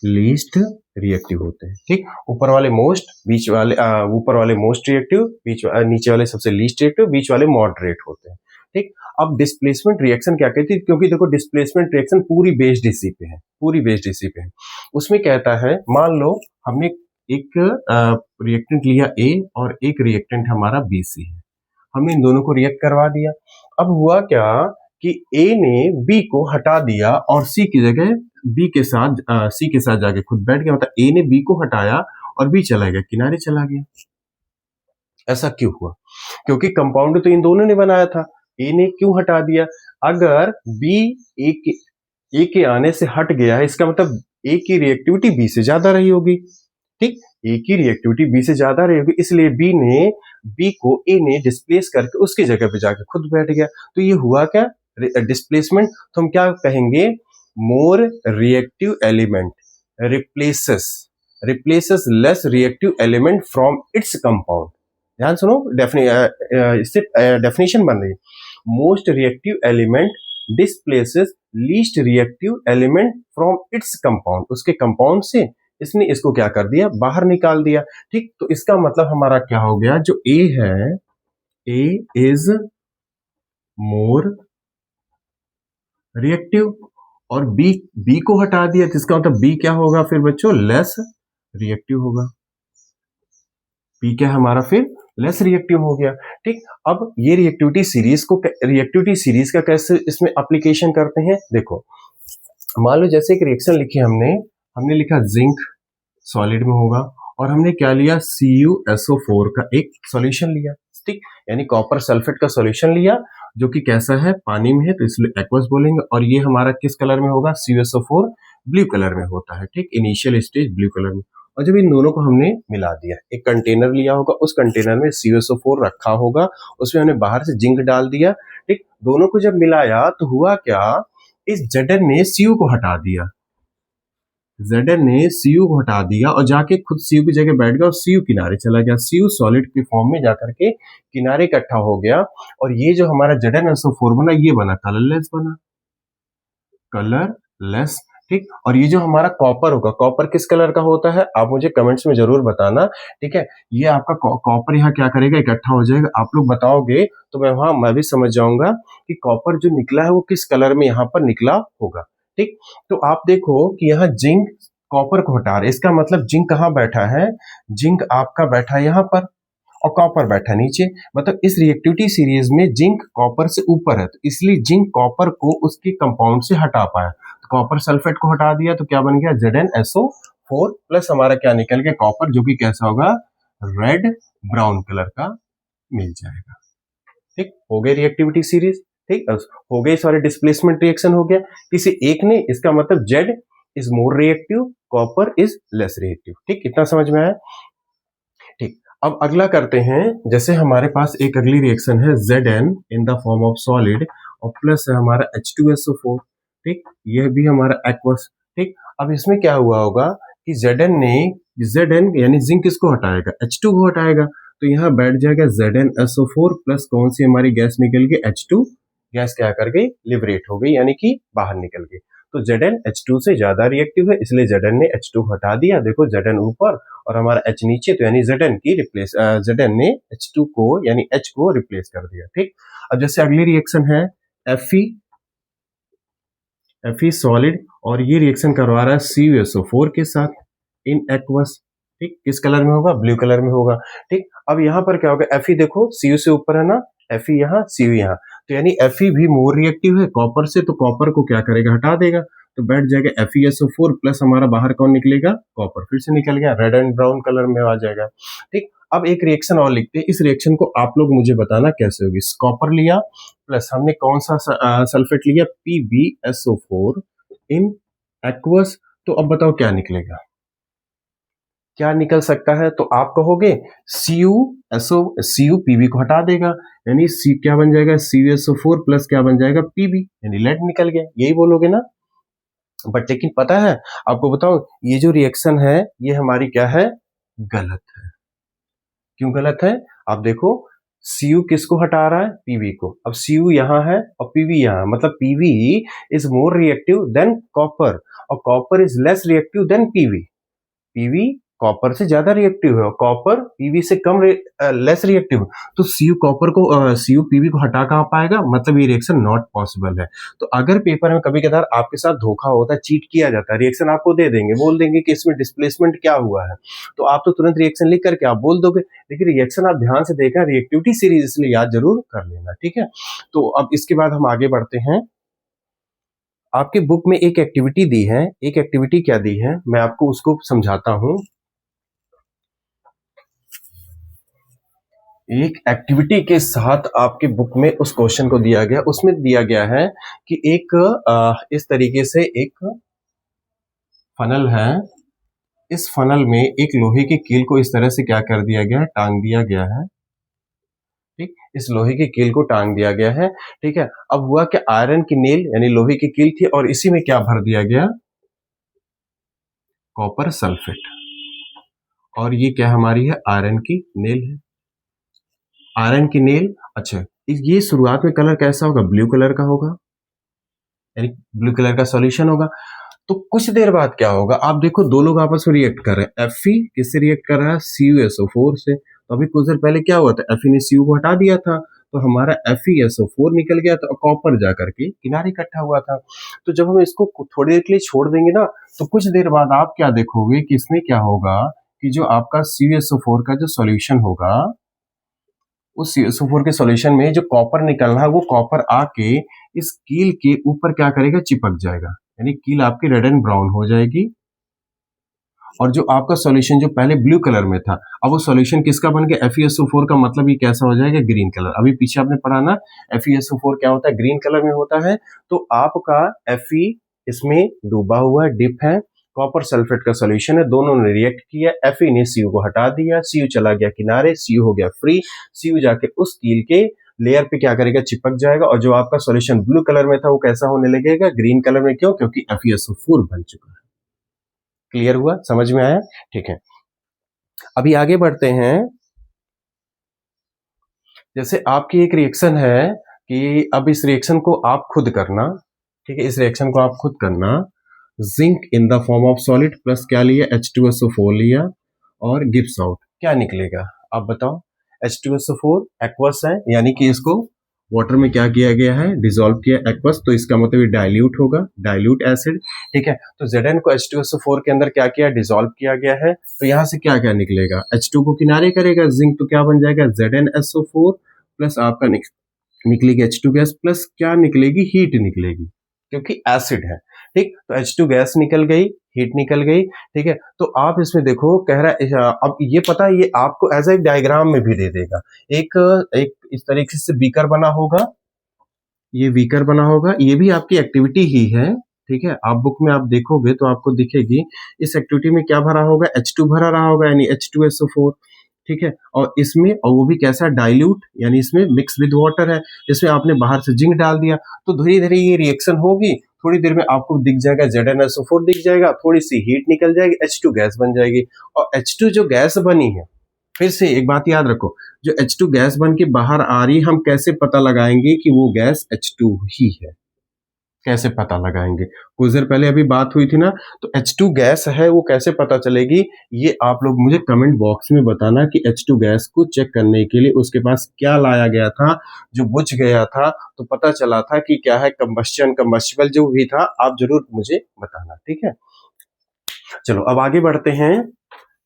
लीस्ट रिएक्टिव होते हैं। ठीक, ऊपर वाले मोस्ट, बीच वाले ऊपर वाले मोस्ट रिएक्टिव, बीच नीचे वाले सबसे लीस्ट रिएक्टिव, बीच वाले मॉडरेट होते हैं। ठीक, अब डिस्प्लेसमेंट रिएक्शन क्या कहती है, क्योंकि देखो डिस्प्लेसमेंट रिएक्शन पूरी बेस्ड इसी पे है, पूरी बेस्ड इसी पे है। उसमें कहता है, मान लो हमने एक रिएक्टेंट लिया A और एक रिएक्टेंट हमारा BC है, हमने इन दोनों को रिएक्ट करवा दिया। अब हुआ क्या कि A ने B को हटा दिया और C की जगह B के साथ C के साथ जाके खुद बैठ गया, मतलब A ने B को हटाया और B चला गया, किनारे चला गया। ऐसा क्यों हुआ, क्योंकि कंपाउंड तो इन दोनों ने बनाया था, A ने क्यों हटा दिया। अगर B A के आने से हट गया है, इसका मतलब A की रिएक्टिविटी B से ज्यादा रही होगी। ठीक, A की रिएक्टिविटी B से ज्यादा रही होगी, इसलिए B को A ने डिस्प्लेस करके उसकी जगह पे जाके खुद बैठ गया। तो ये हुआ क्या, डिस्प्लेसमेंट। तो हम क्या कहेंगे, more reactive element replaces less reactive element from its compound. ध्यान सुनो, इससे डेफिनेशन बन रही है, most reactive element displaces least reactive element from its compound, उसके कंपाउंड से इसने इसको क्या कर दिया, बाहर निकाल दिया। ठीक, तो इसका मतलब हमारा क्या हो गया, जो A है, A इज मोर रिएक्टिव, और B को हटा दिया, तो इसका मतलब B क्या होगा फिर बच्चों, लेस रिएक्टिव होगा। B क्या हमारा फिर लेस रिएक्टिव हो गया। ठीक, अब ये रिएक्टिविटी सीरीज का कैसे इसमें एप्लीकेशन करते हैं, देखो मान लो जैसे एक रिएक्शन लिखी हमने लिखा जिंक सॉलिड में होगा, और हमने क्या लिया, CuSO4 का एक सॉल्यूशन लिया। ठीक, यानी कॉपर सल्फेट का सॉल्यूशन लिया, जो कि कैसा है, पानी में है, तो इसलिए एक्वस बोलेंगे, और ये हमारा किस कलर में होगा, CuSO4 ब्लू कलर में होता है। ठीक, इनिशियल स्टेज ब्लू कलर में। और जब इन दोनों को हमने मिला दिया, एक कंटेनर लिया होगा, उस कंटेनर में CuSO4 रखा होगा, उसमें हमने बाहर से जिंक डाल दिया। ठीक, दोनों को जब मिलाया तो हुआ क्या, इस Zn ने Cu को हटा दिया, Zn ने Cu को हटा दिया और जाके खुद Cu की जगह बैठ गया और Cu किनारे चला गया। Cu सॉलिड के फॉर्म में जाकर के किनारे इकट्ठा हो गया, और ये जो हमारा ZnSO4 बना, ये बना कलरलेस, बना कलरलेस। ठीक। और ये जो हमारा कॉपर होगा, कॉपर किस कलर का होता है आप मुझे कमेंट्स में जरूर बताना। ठीक है, ये आपका कॉपर यहाँ क्या करेगा, इकट्ठा हो जाएगा। आप लोग बताओगे तो मैं भी समझ जाऊंगा कि कॉपर जो निकला है वो किस कलर में यहाँ पर निकला होगा। ठीक, तो आप देखो कि यहाँ जिंक कॉपर को हटा रहे, इसका मतलब जिंक कहाँ बैठा है, जिंक आपका बैठा है यहाँ पर और कॉपर बैठा नीचे। मतलब इस रिएक्टिविटी सीरीज में जिंक कॉपर से ऊपर है, तो इसलिए जिंक कॉपर को उसके कंपाउंड से हटा पाया। तो कॉपर सल्फेट को हटा दिया तो क्या बन गया, ZnSO4 प्लस हमारा क्या निकल गया, कॉपर, जो कि कैसा होगा, रेड ब्राउन कलर का मिल जाएगा। ठीक, हो गई रिएक्टिविटी सीरीज। ठीक, हो गई, सॉरी डिस्प्लेसमेंट रिएक्शन हो गया किसी एक ने, इसका मतलब Z is more reactive, copper is less reactive. ठीक, इतना समझ में आया। ठीक, अब अगला करते हैं। जैसे हमारे पास एक अगली रिएक्शन है Zn in the form of solid और प्लस है हमारा H2SO4। ठीक, यह भी हमारा एक्वस। ठीक, अब इसमें क्या हुआ होगा कि Zn यानी जिंक किसको हटाएगा, H2 को हटाएगा, तो यहाँ बैठ जाएगा ZnSO4 प्लस कौन सी हमारी गैस निकल गई, H2 गैस क्या कर गई, लिबरेट हो गई, यानी कि बाहर निकल गई। तो Zn H2 से ज्यादा रिएक्टिव है, इसलिए Zn ने H2 हटा दिया। देखो Zn ऊपर और हमारा H नीचे, तो यानी Zn ने H2 को यानी H को रिप्लेस कर दिया। ठीक, अब जैसे अगली रिएक्शन है Fe सॉलिड और ये रिएक्शन करवा रहा है CuSO4 के साथ इन एक्वस। ठीक, किस कलर में होगा, ब्लू कलर में होगा। ठीक, अब यहाँ पर क्या होगा, Fe देखो Cu से ऊपर है ना, Fe यहाँ Cu यहाँ, तो यानी Fe भी मोर रिएक्टिव है कॉपर से, तो कॉपर को क्या करेगा, हटा देगा, तो बैठ जाएगा FeSO4 प्लस हमारा बाहर कौन निकलेगा, कॉपर, फिर से निकल गया, रेड एंड ब्राउन कलर में आ जाएगा। ठीक, अब एक रिएक्शन और लिखते हैं, इस रिएक्शन को आप लोग मुझे बताना कैसे होगी। कॉपर लिया प्लस हमने कौन सा सल्फेट लिया, PbSO4 इन एक्वस, तो अब बताओ क्या निकलेगा, क्या निकल सकता है, तो आप कहोगे Cu को हटा देगा, यानी C क्या बन जाएगा, CuSO4 प्लस क्या बन जाएगा, Pb, यानी लेड निकल गया, यही बोलोगे ना। बट लेकिन पता है आपको बताओ, ये जो रिएक्शन है ये हमारी क्या है, गलत है। क्यों गलत है, आप देखो Cu किसको हटा रहा है, Pb को। अब Cu यहाँ है और Pb यहाँ, मतलब Pb is more reactive than copper और copper is less reactive than Pb। Pb copper से ज्यादा रिएक्टिव है और कॉपर Pb से कम लेस रिएक्टिव है, तो Cu Pb को हटा कहाँ पाएगा, मतलब ये रिएक्शन नॉट पॉसिबल है। तो अगर पेपर में कभी कभार आपके साथ धोखा होता है, चीट किया जाता है, रिएक्शन आपको दे देंगे, बोल देंगे कि इसमें डिस्प्लेसमेंट क्या हुआ है, तो आप तो तुरंत रिएक्शन लिख करके आप बोल दोगे, लेकिन रिएक्शन आप ध्यान से देखना, रिएक्टिविटी सीरीज इसलिए याद जरूर कर लेना। ठीक है, तो अब इसके बाद हम आगे बढ़ते हैं। आपके बुक में एक एक्टिविटी दी है, एक एक्टिविटी क्या दी है मैं आपको उसको समझाता हूं। एक एक्टिविटी के साथ आपके बुक में उस क्वेश्चन को दिया गया, उसमें दिया गया है कि एक इस तरीके से एक फनल है, इस फनल में एक लोहे की कील को इस तरह से क्या कर दिया गया है, टांग दिया गया है। ठीक, इस लोहे की कील को टांग दिया गया है। ठीक है, अब हुआ कि आयरन की नेल यानी लोहे की कील थी और इसी में क्या भर दिया गया, कॉपर सल्फेट, और ये क्या हमारी है, आयरन की नेल है, आयरन की नेल। अच्छा, ये शुरुआत में कलर कैसा होगा, ब्लू कलर का होगा, यानी ब्लू कलर का सॉल्यूशन होगा। तो कुछ देर बाद क्या होगा, आप देखो दो लोग आपस में रिएक्ट कर रहे हैं, Fe किससे रिएक्ट कर रहा है, CuSO4 से। तो अभी कुछ देर पहले क्या हुआ था, Fe ने Cu को हटा दिया था, तो हमारा FeSO4 निकल गया, तो कॉपर जाकर के किनारे इकट्ठा हुआ था। तो जब हम इसको थोड़ी देर के लिए छोड़ देंगे ना, तो कुछ देर बाद आप क्या देखोगे कि इसमें क्या होगा कि जो आपका CuSO4 का जो सॉल्यूशन होगा, उस CuSO4 के सॉल्यूशन में जो कॉपर निकलना है, वो कॉपर आके इस कील के ऊपर क्या करेगा, चिपक जाएगा, यानी कील आपकी रेड एंड ब्राउन हो जाएगी। और जो आपका सॉल्यूशन जो पहले ब्लू कलर में था, अब वो सॉल्यूशन किसका बन गया, FeSO4 का, मतलब ये कैसा हो जाएगा, ग्रीन कलर। अभी पीछे आपने पढ़ा ना, FeSO4 क्या होता है, ग्रीन कलर में होता है। तो आपका Fe इसमें डूबा हुआ है, डिप है, कॉपर सल्फेट का सॉल्यूशन है, दोनों ने रिएक्ट किया, Fe ने Cu को हटा दिया, Cu चला गया किनारे, Cu हो गया फ्री, Cu जाके उस कील के लेयर पे क्या करेगा, चिपक जाएगा, और जो आपका सॉल्यूशन ब्लू कलर में था वो कैसा होने लगेगा, ग्रीन कलर में। क्यों, क्योंकि FeSO4 बन चुका है। क्लियर हुआ, समझ में आया। ठीक है, अभी आगे बढ़ते हैं। जैसे आपकी एक रिएक्शन है कि अब इस रिएक्शन को आप खुद करना, ठीक है, इस रिएक्शन को आप खुद करना। Zinc in the form of solid plus क्या लिया, H2SO4 लिया और गिब्स आउट, क्या निकलेगा आप बताओ। H2SO4 एक्वस है, यानी कि इसको वाटर में क्या किया गया है, डिसॉल्व किया एक्वस, तो इसका मतलब ये डाइल्यूट होगा, डाइल्यूट एसिड। ठीक है, तो Zn को H2SO4 के अंदर क्या किया, डिसॉल्व किया गया है, तो यहां से क्या क्या निकलेगा, H2 को किनारे करेगा जिंक, तो क्या बन जाएगा ZnSO4 प्लस आपका निकलेगी H2 गैस प्लस क्या निकलेगी, हीट निकलेगी, क्योंकि एसिड है। ठीक, तो H2 गैस निकल गई, हीट निकल गई। ठीक है, तो आप इसमें देखो कह रहा है, अब ये पता है, ये आपको एज एक डायग्राम में भी दे देगा। एक एक इस तरीके से बीकर बना होगा, ये बीकर बना होगा, ये भी आपकी एक्टिविटी ही है। ठीक है, आप बुक में आप देखोगे तो आपको दिखेगी इस एक्टिविटी में क्या भरा होगा, H2 भरा रहा होगा, यानी H2SO4। ठीक है, और इसमें, और वो भी कैसा, डाइल्यूट, यानी इसमें मिक्स विद वाटर है, इसमें आपने बाहर से जिंक डाल दिया, तो धीरे धीरे ये रिएक्शन होगी, थोड़ी देर में आपको दिख जाएगा ZnSO4 दिख जाएगा, थोड़ी सी हीट निकल जाएगी, H2 गैस बन जाएगी। और H2 जो गैस बनी है, फिर से एक बात याद रखो, जो H2 गैस बन के बाहर आ रही, हम कैसे पता लगाएंगे कि वो गैस H2 ही है, कैसे पता लगाएंगे, कुछ देर पहले अभी बात हुई थी ना, तो H2 गैस है वो कैसे पता चलेगी, ये आप लोग मुझे कमेंट बॉक्स में बताना कि H2 गैस को चेक करने के लिए उसके पास क्या लाया गया था, जो बुझ गया था, तो पता चला था कि क्या है, कंबस्शन, कंबस्टिबल जो भी था, आप जरूर मुझे बताना। ठीक है, चलो अब आगे बढ़ते हैं,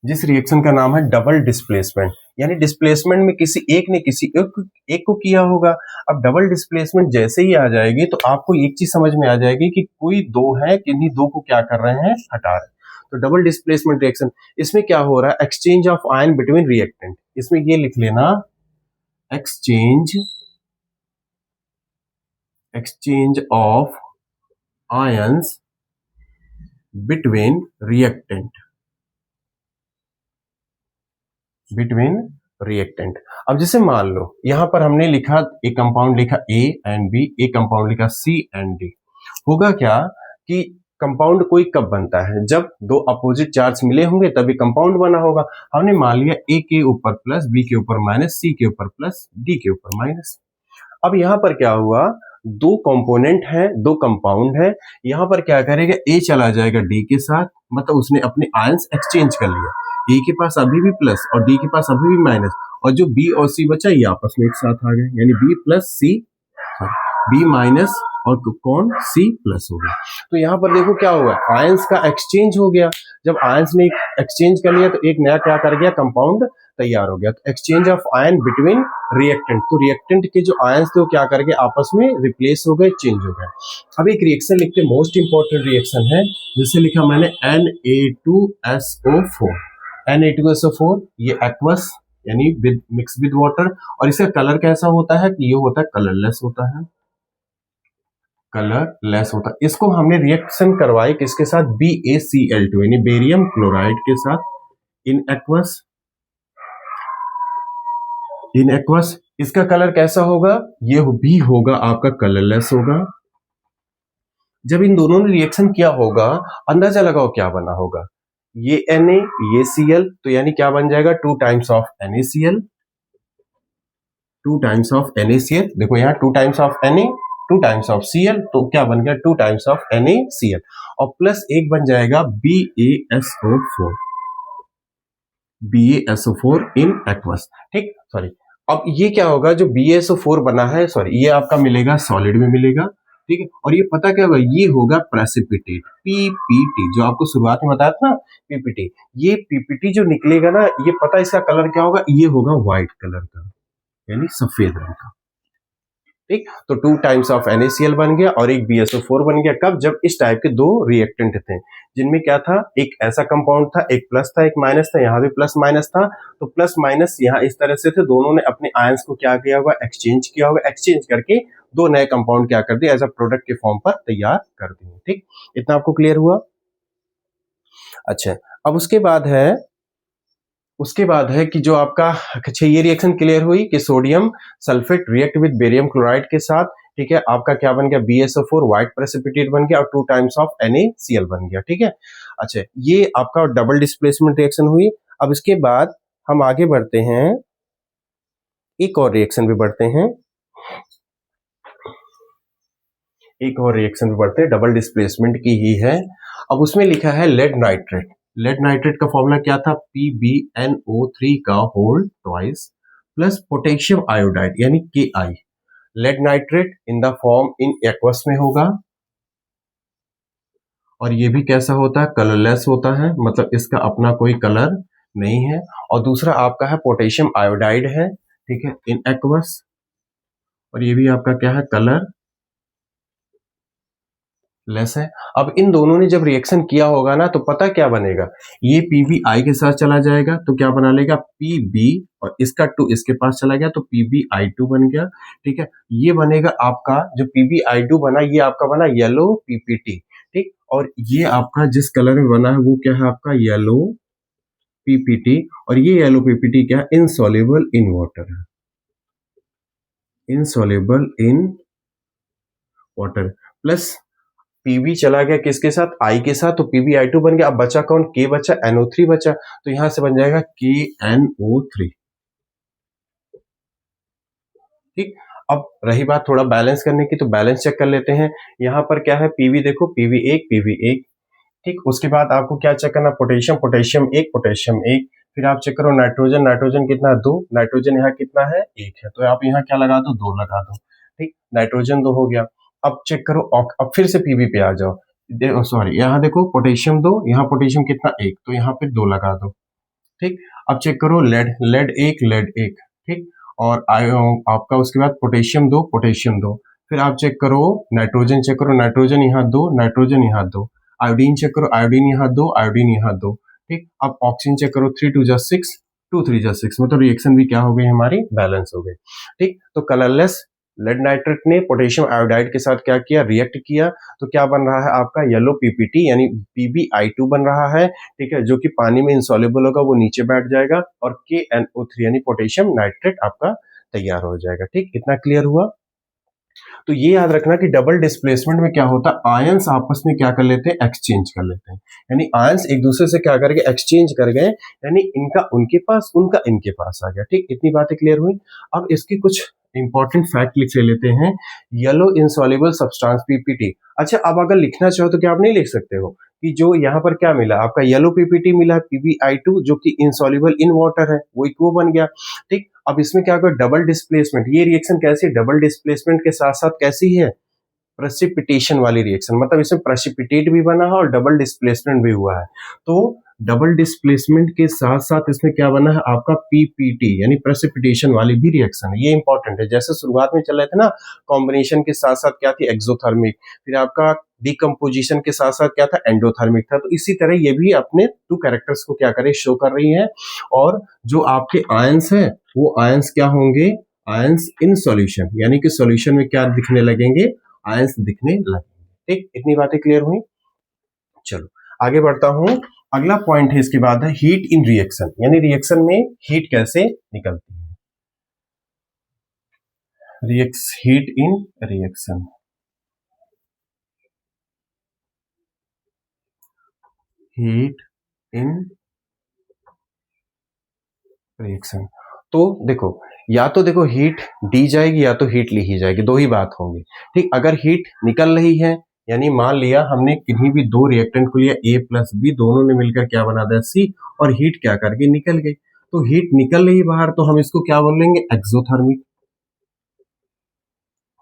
जिस रिएक्शन का नाम है डबल डिस्प्लेसमेंट, यानी डिस्प्लेसमेंट में किसी एक ने किसी एक को किया होगा। अब डबल डिस्प्लेसमेंट जैसे ही आ जाएगी तो आपको एक चीज समझ में आ जाएगी कि कोई दो है, किन्हीं दो को क्या कर रहे हैं, हटा रहे हैं। तो डबल डिस्प्लेसमेंट रिएक्शन, इसमें क्या हो रहा है, exchange of ion between reactant, इसमें ये लिख लेना, exchange of ions between reactant. अब जैसे मान लो यहां पर हमने लिखा, एक कंपाउंड लिखा A एंड B, एक कंपाउंड लिखा C एंड D, होगा क्या कि कंपाउंड कोई कब बनता है, जब दो अपोजिट चार्ज मिले होंगे तभी कंपाउंड बना होगा। हमने मान लिया A के ऊपर प्लस, B के ऊपर माइनस, C के ऊपर प्लस, D के ऊपर माइनस। अब यहां पर क्या हुआ, दो कंपोनेंट है, दो कंपाउंड है, यहां पर क्या करेगा, A चला जाएगा D के साथ, मतलब उसने अपने आयंस एक्सचेंज कर लिया, A के पास अभी भी प्लस और D के पास अभी भी माइनस, और जो B और C बचा ये आपस में एक साथ आ गए, यानी B plus C, B minus और कौन, C प्लस हो गया। तो यहाँ पर देखो क्या हुआ, आयंस का एक्सचेंज हो गया, जब आयंस ने एक्सचेंज कर लिया तो एक नया क्या कर गया, कंपाउंड तैयार हो गया। तो exchange of ion between reactant, तो रिएक्टेंट के जो आयंस थे वो क्या करके आपस में रिप्लेस हो गए, चेंज हो गए। अब एक रिएक्शन लिखते, मोस्ट इंपॉर्टेंट रिएक्शन है, जिसे लिखा मैंने Na2SO4, Na2SO4, ये एक्वस यानी विद मिक्स विद वाटर, और इसका कलर कैसा होता है, ये होता है कलरलेस होता है, कलरलेस होता है। इसको हमने रिएक्शन करवाई किसके साथ, BaCl2 यानी बेरियम क्लोराइड के साथ, इन एक्वस। इसका कलर कैसा होगा, ये भी होगा आपका कलरलेस होगा। जब इन दोनों ने रिएक्शन किया होगा, अंदाजा लगाओ क्या बना होगा, ये Na ये Cl, तो यानी क्या बन जाएगा, 2 times of NaCl, 2 times of NaCl, देखो यहाँ 2 times of Na, 2 times of Cl, तो क्या बन गया, 2 टाइम्स ऑफ NaCl, और प्लस एक बन जाएगा BaSO4 इन एक्वस। ठीक, सॉरी, अब ये क्या होगा, जो BaSO4 बना है, सॉरी, ये आपका मिलेगा सॉलिड में मिलेगा। ठीक है, और ये पता क्या होगा, ये होगा प्रेसिपिटेट, PPT, जो आपको शुरुआत में बताया था ना, PPT, ये PPT जो निकलेगा ना, ये पता इसका कलर क्या होगा, ये होगा व्हाइट कलर का, यानी सफेद रंग का। ठीक, तो 2 टाइम्स ऑफ NaCl बन गया और एक BaSO4 बन गया, कब, जब इस टाइप के दो रिएक्टेंट थे, जिनमें क्या था, एक ऐसा कंपाउंड था, एक प्लस था एक माइनस था, यहाँ भी प्लस माइनस था, तो प्लस माइनस यहाँ इस तरह से थे, दोनों ने अपने आयंस को क्या किया होगा, एक्सचेंज किया होगा, एक्सचेंज करके दो नए कंपाउंड क्या कर दिए, एज अ प्रोडक्ट के फॉर्म पर तैयार कर दिए। ठीक, इतना आपको क्लियर हुआ। अच्छा, अब उसके बाद है कि जो आपका, अच्छा, ये रिएक्शन क्लियर हुई कि sodium sulphate react with barium chloride के साथ। ठीक है, आपका क्या बन गया, BaSO4 व्हाइट प्रेसिपिटेट बन गया और 2 टाइम्स ऑफ NaCl बन गया। ठीक है, अच्छा, ये आपका डबल डिस्प्लेसमेंट रिएक्शन हुई। अब इसके बाद हम आगे बढ़ते हैं, एक और रिएक्शन भी बढ़ते हैं, डबल डिस्प्लेसमेंट की ही है, अब उसमें लिखा है लेड नाइट्रेट। लेड नाइट्रेट का फॉर्मूला क्या था, PbNO3 का whole twice plus potassium iodide यानी Ki। Lead nitrate in the form in aqueous में होगा और ये भी कैसा होता है, कलरलेस होता है, मतलब इसका अपना कोई कलर नहीं है। और दूसरा आपका है पोटेशियम आयोडाइड है, ठीक है, इन एक्वस, और ये भी आपका क्या है, कलर लेस है। अब इन दोनों ने जब रिएक्शन किया होगा ना तो पता क्या बनेगा, ये PbI के साथ चला जाएगा तो क्या बना लेगा Pb, और इसका 2 इसके पास चला गया तो PbI2 बन गया, ठीक है। ये बनेगा आपका जो PbI2 बना, ये आपका बना येलो PPT, ठीक। और ये आपका जिस कलर में बना है वो क्या है, आपका येलो PPT, और ये येलो PPT क्या है, इनसॉल्युबल इन वाटर है, insoluble in water. Plus Pb चला गया किसके साथ, I के साथ, तो PbI2 बन गया। अब बचा कौन, K बचा, NO3 बचा, तो यहां से बन जाएगा KNO3, ठीक। अब रही बात थोड़ा बैलेंस करने की, तो बैलेंस चेक कर लेते हैं। यहाँ पर क्या है, Pb देखो, Pb1, ठीक। उसके बाद आपको क्या चेक करना, पोटेशियम, पोटेशियम 1, फिर आप चेक करो नाइट्रोजन, नाइट्रोजन कितना है 2, नाइट्रोजन यहाँ कितना है 1 है, तो आप यहाँ क्या लगा दो, 2 लगा दो, ठीक। नाइट्रोजन 2 हो गया। अब चेक करो, अब फिर से Pb पे आ जाओ, सॉरी यहाँ देखो पोटेशियम 2, यहाँ पोटेशियम कितना 1, तो यहाँ पे 2 लगा दो, ठीक। अब चेक करो लेड, लेड 1, ठीक। और आपका उसके बाद पोटेशियम 2, फिर आप चेक करो नाइट्रोजन, चेक करो नाइट्रोजन यहाँ 2, नाइट्रोजन यहाँ 2, आयोडीन चेक करो, आयोडीन यहाँ 2, आयोडीन यहाँ 2, ठीक। अब ऑक्सीजन चेक करो, 3 2 जा 6, 2 3 जा 6, मतलब रिएक्शन भी क्या हो गई हमारी, बैलेंस हो गई, ठीक। तो कलरलेस लेड नाइट्रेट ने पोटेशियम आयोडाइड के साथ क्या किया, रिएक्ट किया, तो क्या बन रहा है आपका येलो PPT यानी PbI2 बन रहा है, ठीक है, जो कि पानी में इंसॉल्युबल होगा, वो नीचे बैठ जाएगा, और KNO3 यानी पोटेशियम नाइट्रेट आपका तैयार हो जाएगा, ठीक। इतना क्लियर हुआ। तो ये याद रखना कि डबल डिस्प्लेसमेंट में क्या होता है, आयंस आपस में क्या कर लेते हैं, एक्सचेंज कर लेते हैं, यानी आयंस एक दूसरे से क्या कर गए, एक्सचेंज कर गए, यानी इनका उनके पास, उनका इनके पास आ गया, ठीक। इतनी बातें क्लियर हुई। अब इसकी कुछ इंपॉर्टेंट फैक्ट लिख लेते हैं। येलो इनसॉल्युबल सब्सटेंस PPT, अच्छा अब अगर लिखना चाहो तो क्या आप नहीं लिख सकते हो कि जो यहाँ पर क्या मिला आपका, येलो PPT मिला, PbI2 जो कि इनसॉल्युबल इन वाटर है, वो इक्वो बन गया, ठीक। अब इसमें क्या होगा, डबल डिस्प्लेसमेंट, ये रिएक्शन कैसी, डबल डिस्प्लेसमेंट के साथ साथ कैसी है, प्रेसिपिटेशन वाली रिएक्शन, मतलब इसमें प्रेसिपिटेट भी बना है और डबल डिस्प्लेसमेंट भी हुआ है। तो डबल डिस्प्लेसमेंट के साथ साथ इसमें क्या बना है आपका PPT यानी प्रेसिपिटेशन वाली भी रिएक्शन है, ये इंपॉर्टेंट है। जैसे शुरुआत में चल रहे थे ना, कॉम्बिनेशन के साथ साथ क्या थी, एक्सोथर्मिक, फिर आपका डिकम्पोजिशन के साथ साथ क्या था, एंडोथर्मिक था। तो इसी तरह ये भी अपने 2 कैरेक्टर्स को क्या करे, शो कर रही है। और जो आपके आयंस है वो आयंस क्या होंगे, आयंस इन सॉल्यूशन, यानी कि सॉल्यूशन में क्या दिखने लगेंगे, आयंस दिखने लगेंगे, ठीक। इतनी बातें क्लियर हुई। चलो आगे बढ़ता हूं। अगला पॉइंट है इसके बाद है हीट इन रिएक्शन, यानी रिएक्शन में हीट कैसे निकलती है, heat in reaction, heat in reaction. तो देखो, या तो देखो हीट दी जाएगी या तो हीट ली ही जाएगी, दो ही बात होंगी, ठीक। अगर हीट निकल रही है, यानी मान लिया हमने किन्हीं भी 2 रिएक्टेंट को लिया A प्लस B, दोनों ने मिलकर क्या बना दिया C, और हीट क्या करके निकल गई, तो हीट निकल रही बाहर, तो हम इसको क्या बोलेंगे, एक्सोथर्मिक,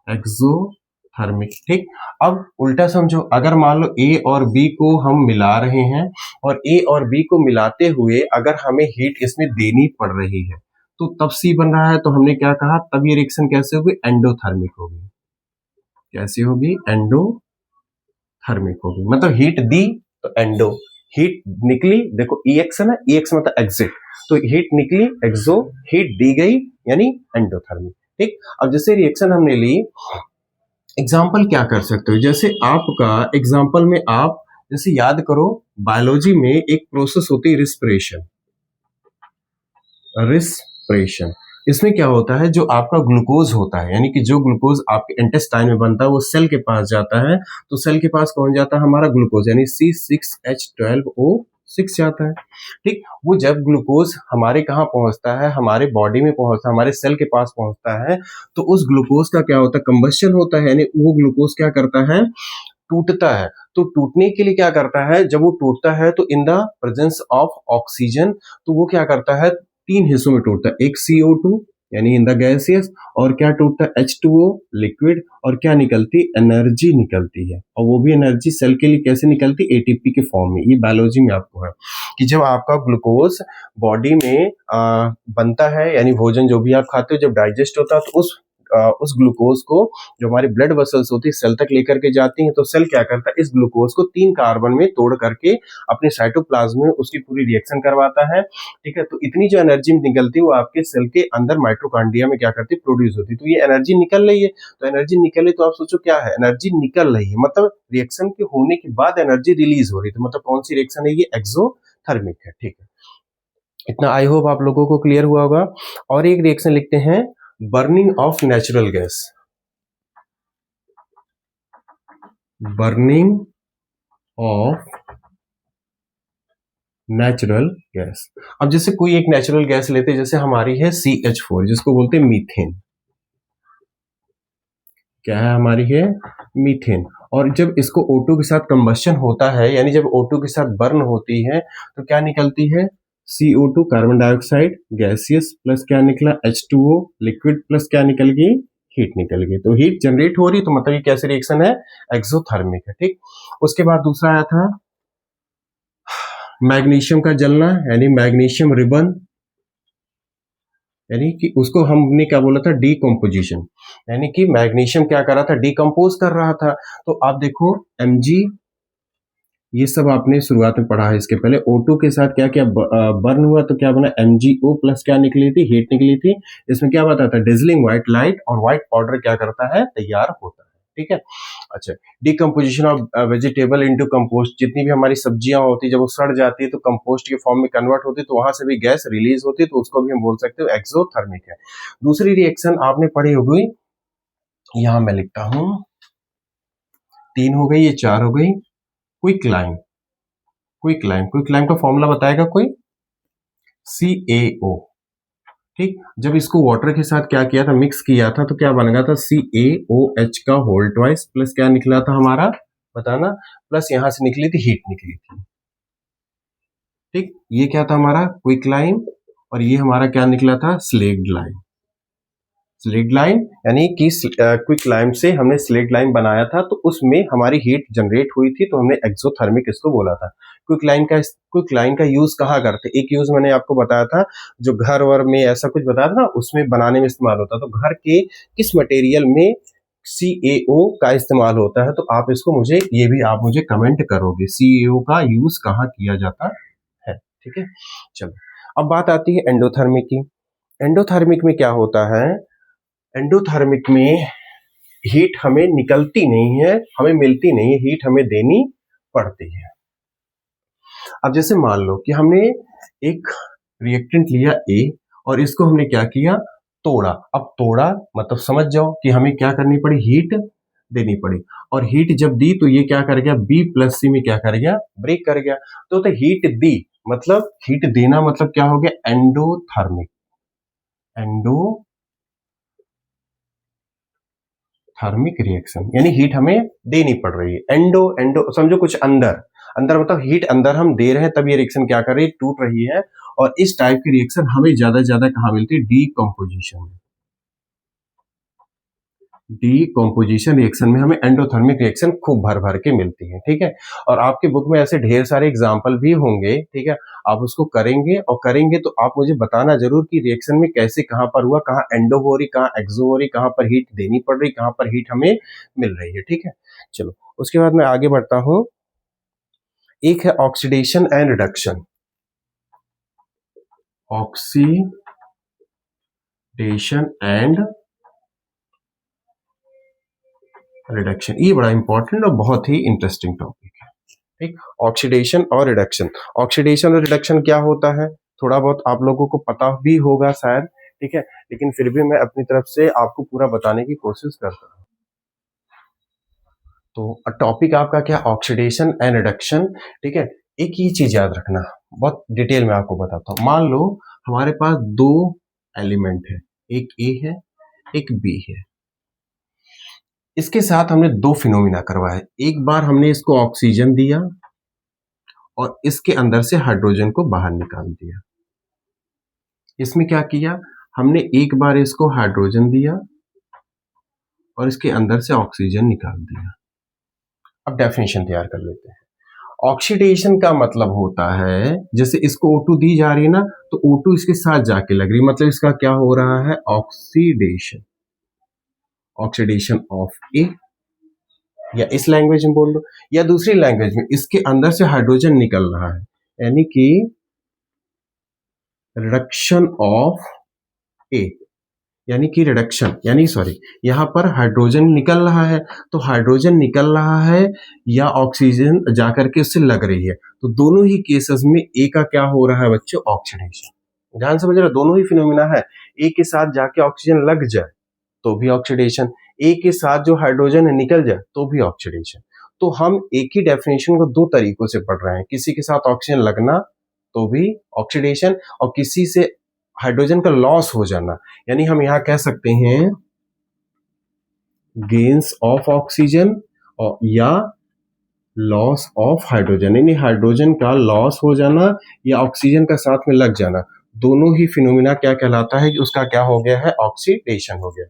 एक्सोथर्मिक, ठीक। अब उल्टा समझो, अगर मान लो A और B को हम मिला रहे हैं, और A और B को मिलाते हुए अगर हमें हीट इसमें देनी पड़ रही है, तो तब C बन रहा है, तो हमने क्या कहा, तब ये रिएक्शन कैसे होगी, एंडोथर्मिक होगी, कैसी होगी, एंडोथर्मिक होगी, मतलब हीट दी तो एंडो, हीट निकली, देखो EX है ना, EX मतलब एग्जिट, तो हीट निकली एक्सो, हीट दी गई यानी एंडोथर्मिक, ठीक। अब जैसे रिएक्शन हमने ली, एग्जाम्पल क्या कर सकते हो, जैसे आपका एग्जाम्पल में आप जैसे याद करो, बायोलॉजी में एक प्रोसेस होती है रिस्पिरेशन, रिस्पिरेशन। इसमें क्या होता है, जो आपका ग्लूकोज होता है, यानी कि जो ग्लूकोज आपके इंटेस्टाइन में बनता है, वो सेल के पास जाता है, तो सेल के पास कौन जाता है, हमारा ग्लूकोज, यानी C6H12O6 जाता है, ठीक। वो जब ग्लूकोज हमारे कहाँ पहुंचता है, हमारे बॉडी में पहुंचता है, हमारे सेल के पास पहुंचता है, तो उस ग्लूकोज का क्या होता है, कंबस्शन होता है, यानी वो ग्लूकोज क्या करता है, टूटता है। तो टूटने के लिए क्या करता है, जब वो टूटता है तो in the presence of oxygen, तो वो क्या करता है, तीन हिस्सों में टूटता है, एक CO2 यानी इन द गैसियस, और क्या टूटता है, H2O लिक्विड, और क्या निकलती, एनर्जी निकलती है। और वो भी एनर्जी सेल के लिए कैसे निकलती, ATP के फॉर्म में। ये बायोलॉजी में आपको है कि जब आपका ग्लूकोज बॉडी में बनता है, यानी भोजन जो भी आप खाते हो जब डाइजेस्ट होता है, तो उस ग्लूकोज को जो हमारी ब्लड वेसल्स होती है सेल तक लेकर के जाती हैं, तो सेल क्या करता है, इस ग्लूकोज को 3 कार्बन में तोड़ करके अपने साइटोप्लाज्म में उसकी पूरी रिएक्शन करवाता है। ठीक है, तो इतनी जो एनर्जी निकलती है वो आपके सेल के अंदर माइटोकॉन्ड्रिया में क्या करती है, प्रोड्यूस होती है। तो ये एनर्जी निकल रही है, तो एनर्जी निकल रही, तो आप सोचो क्या है, एनर्जी निकल रही है, मतलब रिएक्शन के होने के बाद एनर्जी रिलीज हो रही है, तो मतलब कौन सी रिएक्शन है, ये एक्सोथर्मिक है। ठीक है, इतना आई होप आप लोगों को क्लियर हुआ होगा। और एक रिएक्शन लिखते हैं, burning of natural gas, burning of natural gas. अब जैसे कोई एक नेचुरल गैस लेते हैं, जैसे हमारी है CH4 जिसको बोलते हैं मीथेन, क्या है हमारी है, मीथेन। और जब इसको O2 के साथ कंबस्शन होता है, यानी जब O2 के साथ बर्न होती है, तो क्या निकलती है, CO2 carbon dioxide gaseous, plus क्या निकला, H2O लिक्विड, प्लस क्या निकल गई, हीट निकल गई। तो हीट जनरेट हो रही, तो मतलब ये कैसे रिएक्शन है, एक्सोथर्मिक है। ठीक, उसके बाद दूसरा आया था मैग्नीशियम का जलना, यानी मैग्नीशियम रिबन, यानी कि उसको हमने क्या बोला था, डीकम्पोजिशन, यानी कि मैग्नीशियम क्या कर रहा था, डीकम्पोज कर रहा था। तो आप देखो Mg, ये सब आपने शुरुआत में पढ़ा है इसके पहले, O2 के साथ क्या क्या बर्न हुआ, तो क्या बना, MgO प्लस क्या निकली थी, हीट निकली थी। इसमें क्या बताता है, डिजलिंग व्हाइट लाइट, और व्हाइट पाउडर क्या करता है, तैयार होता है। ठीक है, अच्छा, decomposition of vegetable into compost, जितनी भी हमारी सब्जियां होती है जब वो सड़ जाती है तो कंपोस्ट के फॉर्म में कन्वर्ट होती है, तो वहां से भी गैस रिलीज होती है, तो उसको भी हम बोल सकते हो एक्सोथर्मिक है। दूसरी रिएक्शन आपने पढ़ी होगी, यहां मैं लिखता हूं, 3 हो गई, ये 4 हो गई, quick lime. Quick lime, quick lime का फॉर्मूला बताएगा कोई, CaO। ठीक, जब इसको वाटर के साथ क्या किया था, मिक्स किया था, तो क्या बन गया था, CaOH का होल ट्वाइस, प्लस क्या निकला था हमारा, बताना, प्लस यहां से निकली थी, हीट निकली थी। ठीक, ये क्या था हमारा क्विक लाइम, और ये हमारा क्या निकला था, स्लेग्ड लाइम। स्लेग्ड लाइम यानी कि क्विक लाइम से हमने स्लेग्ड लाइम बनाया था, तो उसमें हमारी हीट जनरेट हुई थी, तो हमने एक्सोथर्मिक इसको बोला था। क्विक लाइन का यूज कहाँ करते, एक यूज मैंने आपको बताया था, जो घर वर में ऐसा कुछ बताया था ना, उसमें बनाने में इस्तेमाल होता है। तो घर के किस मटेरियल में CaO का इस्तेमाल होता है, तो आप इसको मुझे, ये भी आप मुझे कमेंट करोगे, CaO का यूज कहाँ किया जाता है। ठीक है, चलो अब बात आती है एंडोथर्मिक की। एंडोथर्मिक में क्या होता है, एंडोथर्मिक में हीट हमें निकलती नहीं है, हमें मिलती नहीं है, हीट हमें देनी पड़ती है। अब जैसे मान लो कि हमने एक रिएक्टेंट लिया A, और इसको हमने क्या किया, तोड़ा। अब तोड़ा मतलब समझ जाओ कि हमें क्या करनी पड़ी, हीट देनी पड़ी। और हीट जब दी तो ये क्या कर गया, B+C में क्या कर गया, ब्रेक कर गया। तो हीट दी मतलब हीट देना मतलब क्या हो गया, एंडोथर्मिक। थर्मिक रिएक्शन यानी हीट हमें देनी पड़ रही है। एंडो एंडो समझो कुछ अंदर, अंदर मतलब हीट अंदर हम दे रहे हैं, तब ये रिएक्शन क्या कर रही है, टूट रही है। और इस टाइप की रिएक्शन हमें ज्यादा से ज्यादा कहाँ मिलती है, डीकम्पोजिशन में। डीकम्पोजिशन रिएक्शन में हमें एंडोथर्मिक रिएक्शन खूब भर भर के मिलती है। ठीक है, और आपके बुक में ऐसे ढेर सारे एग्जाम्पल भी होंगे। ठीक है, आप उसको करेंगे, और करेंगे तो आप मुझे बताना जरूर कि रिएक्शन में कैसे, कहां पर हुआ, कहां एंडो हो रही, कहां एक्सो हो रही, कहां पर हीट देनी पड़ रही, कहां पर हीट हमें मिल रही है। ठीक है, चलो उसके बाद मैं आगे बढ़ता हूं। एक है oxidation and reduction. Oxidation and reduction, ये बड़ा इंपॉर्टेंट और बहुत ही इंटरेस्टिंग टॉपिक है। ठीक, ऑक्सीडेशन और रिडक्शन। ऑक्सीडेशन और रिडक्शन क्या होता है, थोड़ा बहुत आप लोगों को पता भी होगा शायद। ठीक है, लेकिन फिर भी मैं अपनी तरफ से आपको पूरा बताने की कोशिश करता हूँ। तो टॉपिक आपका क्या, ऑक्सीडेशन एंड रिडक्शन। ठीक है, एक ही चीज याद रखना, बहुत डिटेल में आपको बताता हूँ। मान लो हमारे पास दो एलिमेंट है, एक A है एक B है। इसके साथ हमने दो फिनोमिना करवाए। एक बार हमने इसको ऑक्सीजन दिया और इसके अंदर से हाइड्रोजन को बाहर निकाल दिया। इसमें क्या किया, हमने एक बार इसको हाइड्रोजन दिया और इसके अंदर से ऑक्सीजन निकाल दिया। अब डेफिनेशन तैयार कर लेते हैं। ऑक्सीडेशन का मतलब होता है, जैसे इसको O2 दी जा रही है ना, तो O2 इसके साथ जाके लग रही है, मतलब इसका क्या हो रहा है, ऑक्सीडेशन। ऑक्सीडेशन ऑफ ए, या इस लैंग्वेज में बोल दो या दूसरी लैंग्वेज में, इसके अंदर से हाइड्रोजन निकल रहा है, यानी कि रिडक्शन ऑफ ए, यानी कि रिडक्शन, यानी सॉरी, यहां पर हाइड्रोजन निकल रहा है, तो हाइड्रोजन निकल रहा है या ऑक्सीजन जाकर के उससे लग रही है, तो दोनों ही केसेस में ए का क्या हो रहा है बच्चों, ऑक्सीडेशन। ध्यान समझ रहे, दोनों ही फिनोमिना है। ए के साथ जाके ऑक्सीजन लग जाए तो भी ऑक्सीडेशन, ए के साथ जो हाइड्रोजन निकल जाए तो भी ऑक्सीडेशन। तो हम एक ही डेफिनेशन को दो तरीकों से पढ़ रहे हैं, किसी के साथ ऑक्सीजन लगना तो भी ऑक्सीडेशन, और किसी से हाइड्रोजन का लॉस हो जाना, यानी हम यहां कह सकते हैं गेन्स ऑफ ऑक्सीजन और या लॉस ऑफ हाइड्रोजन, यानी हाइड्रोजन का लॉस हो जाना या ऑक्सीजन का साथ में लग जाना, दोनों ही फिनोमिना क्या कहलाता है कि उसका क्या हो गया है, ऑक्सीडेशन हो गया।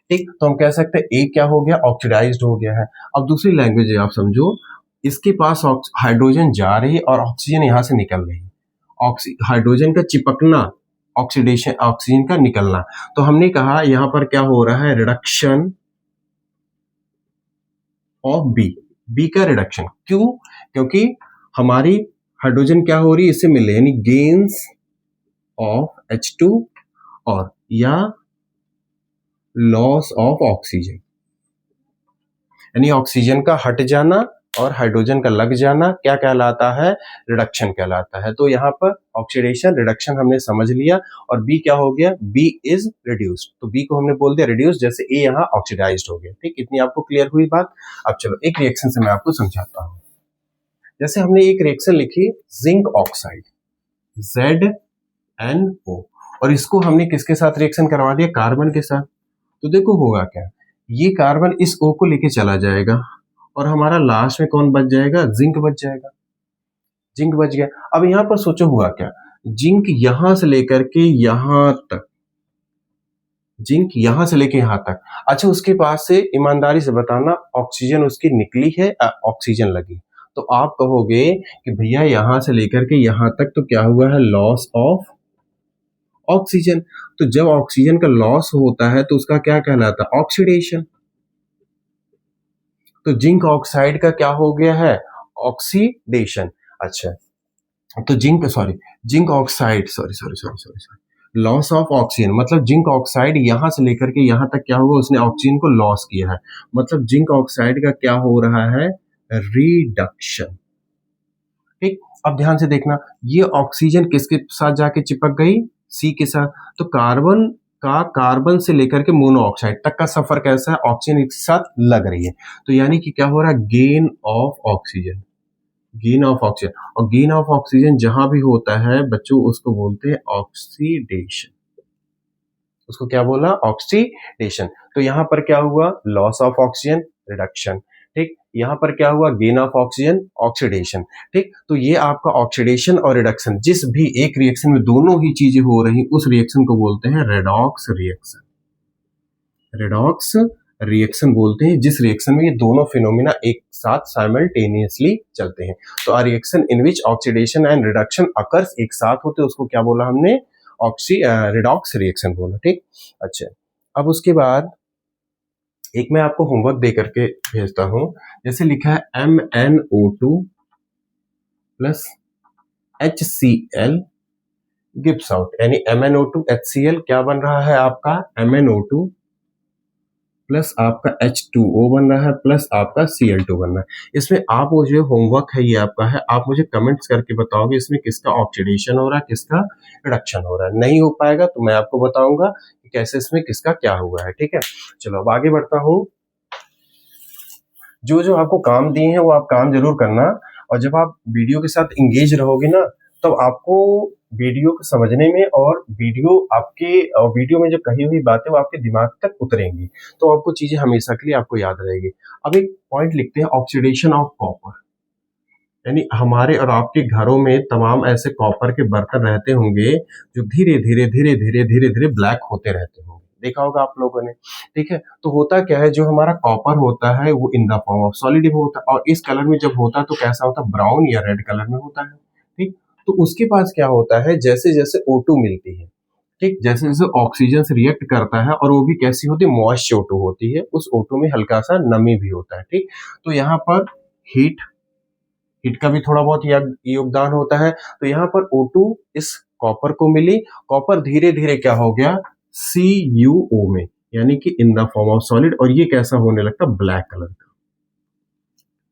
ठीक, तो हम कह सकते हैं ए क्या हो गया, ऑक्सीडाइज्ड हो गया है। अब दूसरी लैंग्वेज आप समझो, इसके पास हाइड्रोजन जा रही है और ऑक्सीजन यहां से निकल रही है, हाइड्रोजन का चिपकना, ऑक्सीडेशन, ऑक्सीजन का निकलना, तो हमने कहा यहां पर क्या हो रहा है, रिडक्शन ऑफ बी का रिडक्शन। क्यों, क्योंकि हमारी हाइड्रोजन क्या हो रही है, इससे मिले, यानी गेन्स ऑफ H2 और या लॉस ऑफ ऑक्सीजन, यानी ऑक्सीजन का हट जाना और हाइड्रोजन का लग जाना क्या कहलाता है, रिडक्शन कहलाता है। तो यहाँ पर ऑक्सीडेशन रिडक्शन हमने समझ लिया, और बी क्या हो गया, बी इज रिड्यूस्ड, तो बी को हमने बोल दिया रिड्यूस्ड, जैसे ए यहाँ ऑक्सीडाइज्ड हो गया। ठीक, इतनी आपको क्लियर हुई बात। अब चलो एक रिएक्शन से मैं आपको समझाता हूँ। जैसे हमने एक रिएक्शन लिखी जिंक ऑक्साइड ZnO, और इसको हमने किसके साथ रिएक्शन करवा दिया, कार्बन के साथ। तो देखो होगा क्या, ये कार्बन इस O को लेके चला जाएगा और हमारा लास्ट में कौन बच जाएगा, जिंक बच जाएगा। जिंक बच गया। अब यहां पर सोचो हुआ क्या, जिंक यहां से लेकर के यहां तक, जिंक यहां से लेके यहां तक, अच्छा उसके पास से ईमानदारी से बताना, ऑक्सीजन उसकी निकली है, ऑक्सीजन लगी, तो आप कहोगे कि भैया यहां से लेकर के यहां तक तो क्या हुआ है, लॉस ऑफ ऑक्सीजन। तो जब ऑक्सीजन का लॉस होता है तो उसका क्या कहलाता है, ऑक्सीडेशन। तो जिंक ऑक्साइड का क्या हो गया है, ऑक्सीडेशन। अच्छा, तो zinc oxide, sorry, loss of oxygen, मतलब जिंक ऑक्साइड यहां से लेकर के यहां तक क्या होगा, उसने ऑक्सीजन को लॉस किया है, मतलब जिंक ऑक्साइड का क्या हो रहा है, रिडक्शन। ठीक, अब ध्यान से देखना, ये ऑक्सीजन किसके साथ जाके चिपक गई, सी के साथ, तो कार्बन का कार्बन से लेकर के मोनोऑक्साइड तक का सफर कैसा है, ऑक्सीजन एक साथ लग रही है, तो यानी कि क्या हो रहा है, gain of oxygen, gain of oxygen. और गेन ऑफ ऑक्सीजन जहां भी होता है बच्चों, उसको बोलते हैं ऑक्सीडेशन। उसको क्या बोला, ऑक्सीडेशन। तो यहां पर क्या हुआ, लॉस ऑफ ऑक्सीजन, रिडक्शन। ठीक, यहां पर क्या हुआ, गेन ऑफ ऑक्सीजन, ऑक्सीडेशन। ठीक, तो ये आपका ऑक्सीडेशन और रिडक्शन, जिस भी एक रिएक्शन में दोनों ही चीजें हो रही, उस रिएक्शन को बोलते हैं रेडॉक्स रिएक्शन। रेडॉक्स रिएक्शन बोलते हैं जिस रिएक्शन में ये दोनों फिनोमिना एक साथ साइमल्टेनियसली चलते हैं। तो a reaction in which oxidation and reduction occurs एक साथ होते हैं, उसको क्या बोला हमने, रेडॉक्स रिएक्शन बोला। ठीक, अच्छा, अब उसके बाद एक मैं आपको होमवर्क दे करके भेजता हूं, जैसे लिखा है MnO2 plus HCl gives out, यानी MnO2 HCl क्या बन रहा है आपका, MnO2 प्लस आपका H2O बन रहा है प्लस आपका Cl2 बन रहा है। इसमें आप मुझे होमवर्क है, ये आपका है, आप मुझे कमेंट्स करके बताओगे इसमें किसका ऑक्सीडेशन हो रहा है, किसका रिडक्शन हो रहा है। नहीं हो पाएगा तो मैं आपको बताऊंगा कि कैसे इसमें किसका क्या हुआ है। ठीक है, चलो अब आगे बढ़ता हूं। जो जो आपको काम दिए हैं वो आप काम जरूर करना, और जब आप वीडियो के साथ इंगेज रहोगे ना, तब आपको वीडियो को समझने में, और वीडियो में जो कही हुई बातें वो आपके दिमाग तक उतरेंगी, तो आपको चीजें हमेशा के लिए आपको याद रहेगी। अब एक पॉइंट लिखते हैं, ऑक्सीडेशन ऑफ कॉपर। यानी हमारे और आपके घरों में तमाम ऐसे कॉपर के बर्तन रहते होंगे जो धीरे धीरे धीरे धीरे धीरे धीरे ब्लैक होते रहते होंगे, देखा होगा आप लोगों ने। ठीक है, तो होता क्या है, जो हमारा कॉपर होता है वो इन द फॉर्म ऑफ सॉलिड में होता है, और इस कलर में जब होता है तो कैसा होता है, ब्राउन या रेड कलर में होता है। ठीक, तो उसके पास क्या होता है, जैसे जैसे O2 मिलती है, ठीक, जैसे जैसे ऑक्सीजन से रिएक्ट करता है, और वो भी कैसी होती है, मॉइस्ट O2 होती है, उस O2 में हल्का सा नमी भी होता है। ठीक, तो यहाँ पर हीट हीट का भी थोड़ा बहुत योगदान होता है। तो यहाँ पर O2 इस कॉपर को मिली, कॉपर धीरे धीरे क्या हो गया, CuO में, यानी कि इन द फॉर्म ऑफ सॉलिड, और ये कैसा होने लगता, ब्लैक कलर का।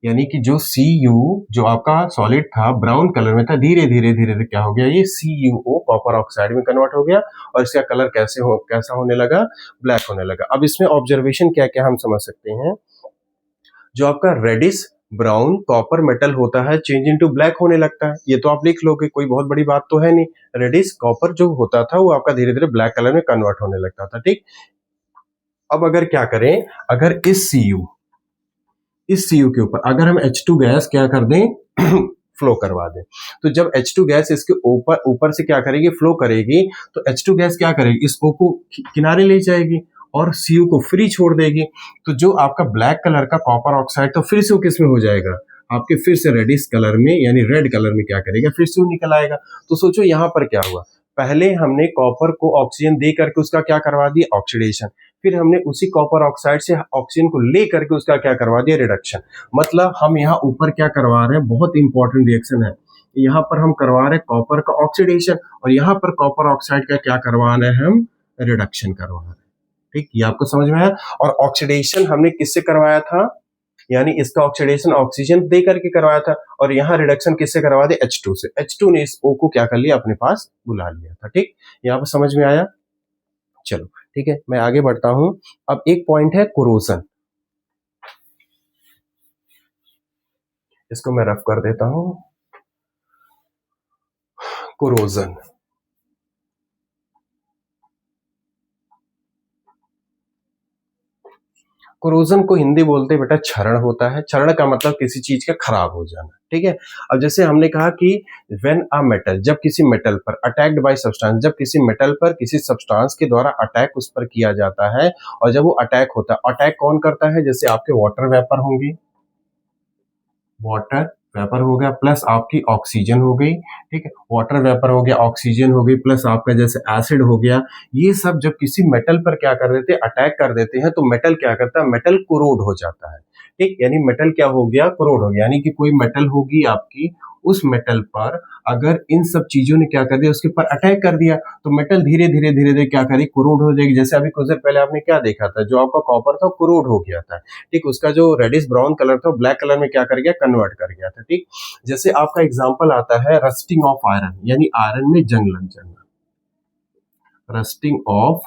यानी कि जो Cu जो आपका सॉलिड था ब्राउन कलर में था, धीरे धीरे धीरे धीरे क्या हो गया, ये CuO कॉपर ऑक्साइड में कन्वर्ट हो गया, और इसका कलर कैसा होने लगा, ब्लैक होने लगा। अब इसमें ऑब्जर्वेशन क्या क्या हम समझ सकते हैं, जो आपका रेडिश ब्राउन कॉपर मेटल होता है चेंज इनटू ब्लैक होने लगता है, ये तो आप लिख लोगे, कोई बहुत बड़ी बात तो है नहीं। रेडिश कॉपर जो होता था वो आपका धीरे धीरे ब्लैक कलर में कन्वर्ट होने लगता था। ठीक, अब अगर क्या करें, अगर इस Cu के ऊपर अगर हम H2 गैस क्या कर दें फ्लो करवा दें, तो जब H2 गैस इसके ऊपर ऊपर से क्या करेगी, फ्लो करेगी, तो H2 गैस क्या करेगी, इस O को किनारे ले जाएगी और Cu को फ्री छोड़ देगी। तो जो आपका ब्लैक कलर का कॉपर ऑक्साइड तो फिर से वो किस में हो जाएगा, आपके फिर से रेडिश कलर में, यानी रेड कलर में क्या करेगा, फिर से वो निकल आएगा। तो सोचो यहाँ पर क्या हुआ, पहले हमने कॉपर को ऑक्सीजन दे करके उसका क्या करवा दिया, ऑक्सीडेशन, फिर हमने उसी कॉपर ऑक्साइड से ऑक्सीजन को ले करके उसका क्या करवा दिया, रिडक्शन। मतलब हम यहाँ ऊपर क्या करवा रहे हैं, बहुत इंपॉर्टेंट रिएक्शन है, यहाँ पर हम करवा रहे हैं कॉपर का ऑक्सीडेशन, और यहाँ पर कॉपर ऑक्साइड का क्या करवा रहे हैं, हम रिडक्शन करवा रहे हैं। ठीक, ये आपको समझ में आया। और ऑक्सीडेशन हमने किससे करवाया था, यानी इसका ऑक्सीडेशन ऑक्सीजन दे करके करवाया था, और यहाँ रिडक्शन किससे करवा दे, H2 से। H2 ने इस O को क्या कर लिया, अपने पास बुला लिया था। ठीक, यहाँ पर समझ में आया। चलो ठीक है, मैं आगे बढ़ता हूं। अब एक पॉइंट है कोरोजन, इसको मैं रफ कर देता हूं। कोरोजन, कोरोजन को हिंदी बोलते हैं बेटा क्षरण होता है। क्षरण का मतलब किसी चीज का खराब हो जाना। ठीक है, अब जैसे हमने कहा कि व्हेन अ मेटल, जब किसी मेटल पर अटैक्ड बाय सब्सटेंस, जब किसी मेटल पर किसी सब्सटेंस के द्वारा अटैक उस पर किया जाता है, और जब वो अटैक होता है, अटैक कौन करता है, जैसे आपके वाटर वेपर होंगी, वाटर वेपर हो गया प्लस आपकी ऑक्सीजन हो गई। ठीक है, वाटर वेपर हो गया, ऑक्सीजन हो गई, प्लस आपका जैसे एसिड हो गया, ये सब जब किसी मेटल पर क्या कर देते हैं, अटैक कर देते हैं, तो मेटल क्या करता है, मेटल कोरोड हो जाता है। ठीक, यानी मेटल क्या हो गया, कोरोड हो गया। यानी कि कोई मेटल होगी आपकी, उस मेटल पर अगर इन सब चीजों ने क्या कर दिया, उसके ऊपर अटैक कर दिया, तो मेटल धीरे धीरे धीरे धीरे क्या करेगी, कोरोड हो जाएगी। जैसे अभी कुछ देर पहले आपने क्या देखा था, जो आपका कॉपर था कोरोड हो गया था। ठीक, उसका जो रेडिश ब्राउन कलर था ब्लैक कलर में क्या कर गया, कन्वर्ट कर गया था। ठीक, जैसे आपका एग्जांपल आता है रस्टिंग ऑफ आयरन, यानी आयरन में जंग लग जाना। रस्टिंग ऑफ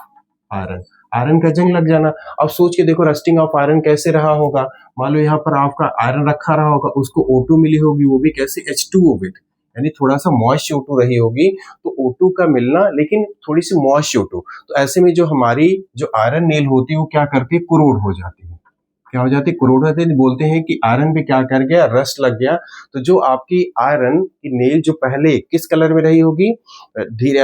आयरन, आयरन का जंग लग जाना। अब सोच के देखो रस्टिंग ऑफ आयरन कैसे रहा होगा, मान लो यहाँ पर आपका आयरन रखा रहा होगा, उसको O2 मिली होगी, वो भी कैसे, H2O विद, यानी थोड़ा सा मॉइस्ट O2 रही होगी, तो O2 का मिलना लेकिन थोड़ी सी मॉइस्ट O2, तो ऐसे में जो हमारी जो आयरन नेल होती है वो क्या करती है, कोरोड हो जाती है। क्या हो जाती है, कोरोड होते हैं। बोलते हैं कि आयरन पे क्या कर गया, रस्ट लग गया। तो जो आपकी आयरन की नेल जो पहले किस कलर में रही होगी, धीरे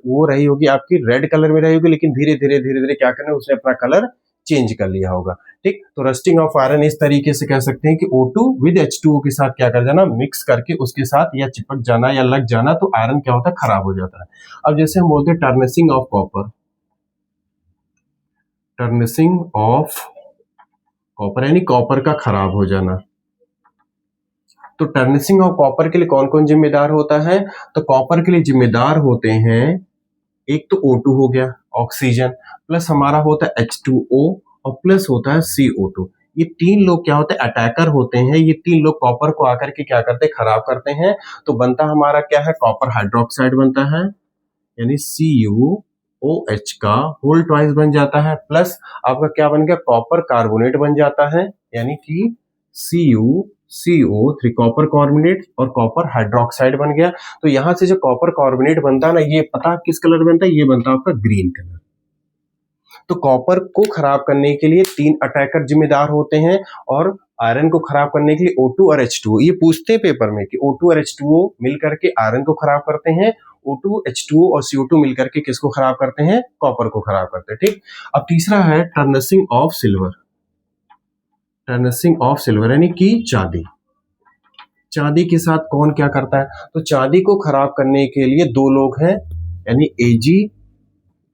वो रही होगी आपकी रेड कलर में रही होगी, लेकिन धीरे धीरे धीरे धीरे क्या करना, उसने अपना कलर चेंज कर लिया होगा। ठीक, तो रस्टिंग ऑफ आयरन इस तरीके से कह सकते हैं कि O2 विद H2O के साथ क्या कर जाना, मिक्स करके उसके साथ या चिपक जाना या लग जाना, तो आयरन क्या होता है, खराब हो जाता है। अब जैसे हम बोलते हैं टर्निशिंग ऑफ कॉपर, टर्निशिंग ऑफ कॉपर यानी कॉपर का खराब हो जाना। तो टर्निशिंग ऑफ कॉपर के लिए कौन कौन जिम्मेदार होता है, तो कॉपर के लिए जिम्मेदार होते हैं, एक तो O2 हो गया ऑक्सीजन, प्लस हमारा होता है H2O, और प्लस होता है CO2। ये तीन लोग क्या होते हैं, अटैकर होते हैं। ये तीन लोग कॉपर को आकर के क्या करते हैं, खराब करते हैं। तो बनता हमारा क्या है, कॉपर हाइड्रोक्साइड बनता है, यानी CuOH का होल ट्वाइस बन जाता है, प्लस आपका क्या बन गया, कॉपर कार्बोनेट बन जाता है, यानी कि CO3 कॉपर कार्बोनेट और कॉपर हाइड्रोक्साइड बन गया। तो यहां से जो कॉपर कार्बोनेट बनता है ना, ये पता किस कलर बनता है, ये बनता है आपका ग्रीन कलर। तो कॉपर को खराब करने के लिए 3 अटैकर जिम्मेदार होते हैं और आयरन को खराब करने के लिए O2 और H2O। ये पूछते हैं पेपर में कि O2 और H2O मिल करके आयरन को खराब करते हैं, O2 H2O और CO2 मिल करके किसको खराब करते हैं, कॉपर को खराब करते हैं। ठीक, अब तीसरा है टर्नसिंग ऑफ सिल्वर। टर्नसिंग ऑफ सिल्वर यानी कि चांदी। चांदी के साथ कौन क्या करता है, तो चांदी को खराब करने के लिए दो लोग हैं, यानी Ag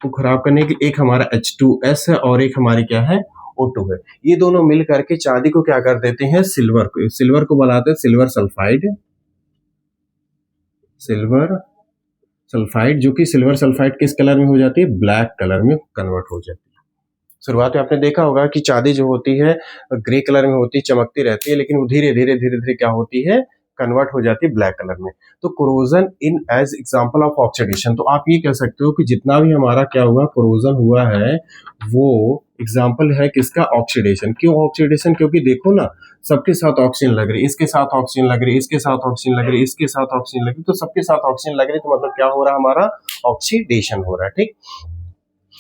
को खराब करने के एक हमारा H2S है और एक हमारे क्या है, O2 है। ये दोनों मिल करके चांदी को क्या कर देते हैं, सिल्वर को बनाते हैं सिल्वर सल्फाइड। सिल्वर सल्फाइड, जो कि सिल्वर सल्फाइड किस कलर में हो जाती है, ब्लैक कलर में कन्वर्ट हो जाती है। शुरुआत में आपने देखा होगा कि चांदी जो होती है ग्रे कलर में होती है, चमकती रहती है, लेकिन वो धीरे धीरे क्या होती है, कन्वर्ट हो जाती है ब्लैक कलर में। तो corrosion in as example of oxidation, तो आप ये कह सकते हो कि जितना भी हमारा क्या हुआ, कोरोजन हुआ है, वो एग्जांपल है किसका, ऑक्सीडेशन। क्यों ऑक्सीडेशन, क्योंकि देखो ना, सबके साथ ऑक्सीजन लग रही है, इसके साथ ऑक्सीजन लग रही है, इसके साथ ऑक्सीजन लग रही है, इसके साथ ऑक्सीजन लग रही है, तो सबके साथ ऑक्सीजन लग रही है, तो मतलब क्या हो रहा है, हमारा ऑक्सीडेशन हो रहा है। ठीक,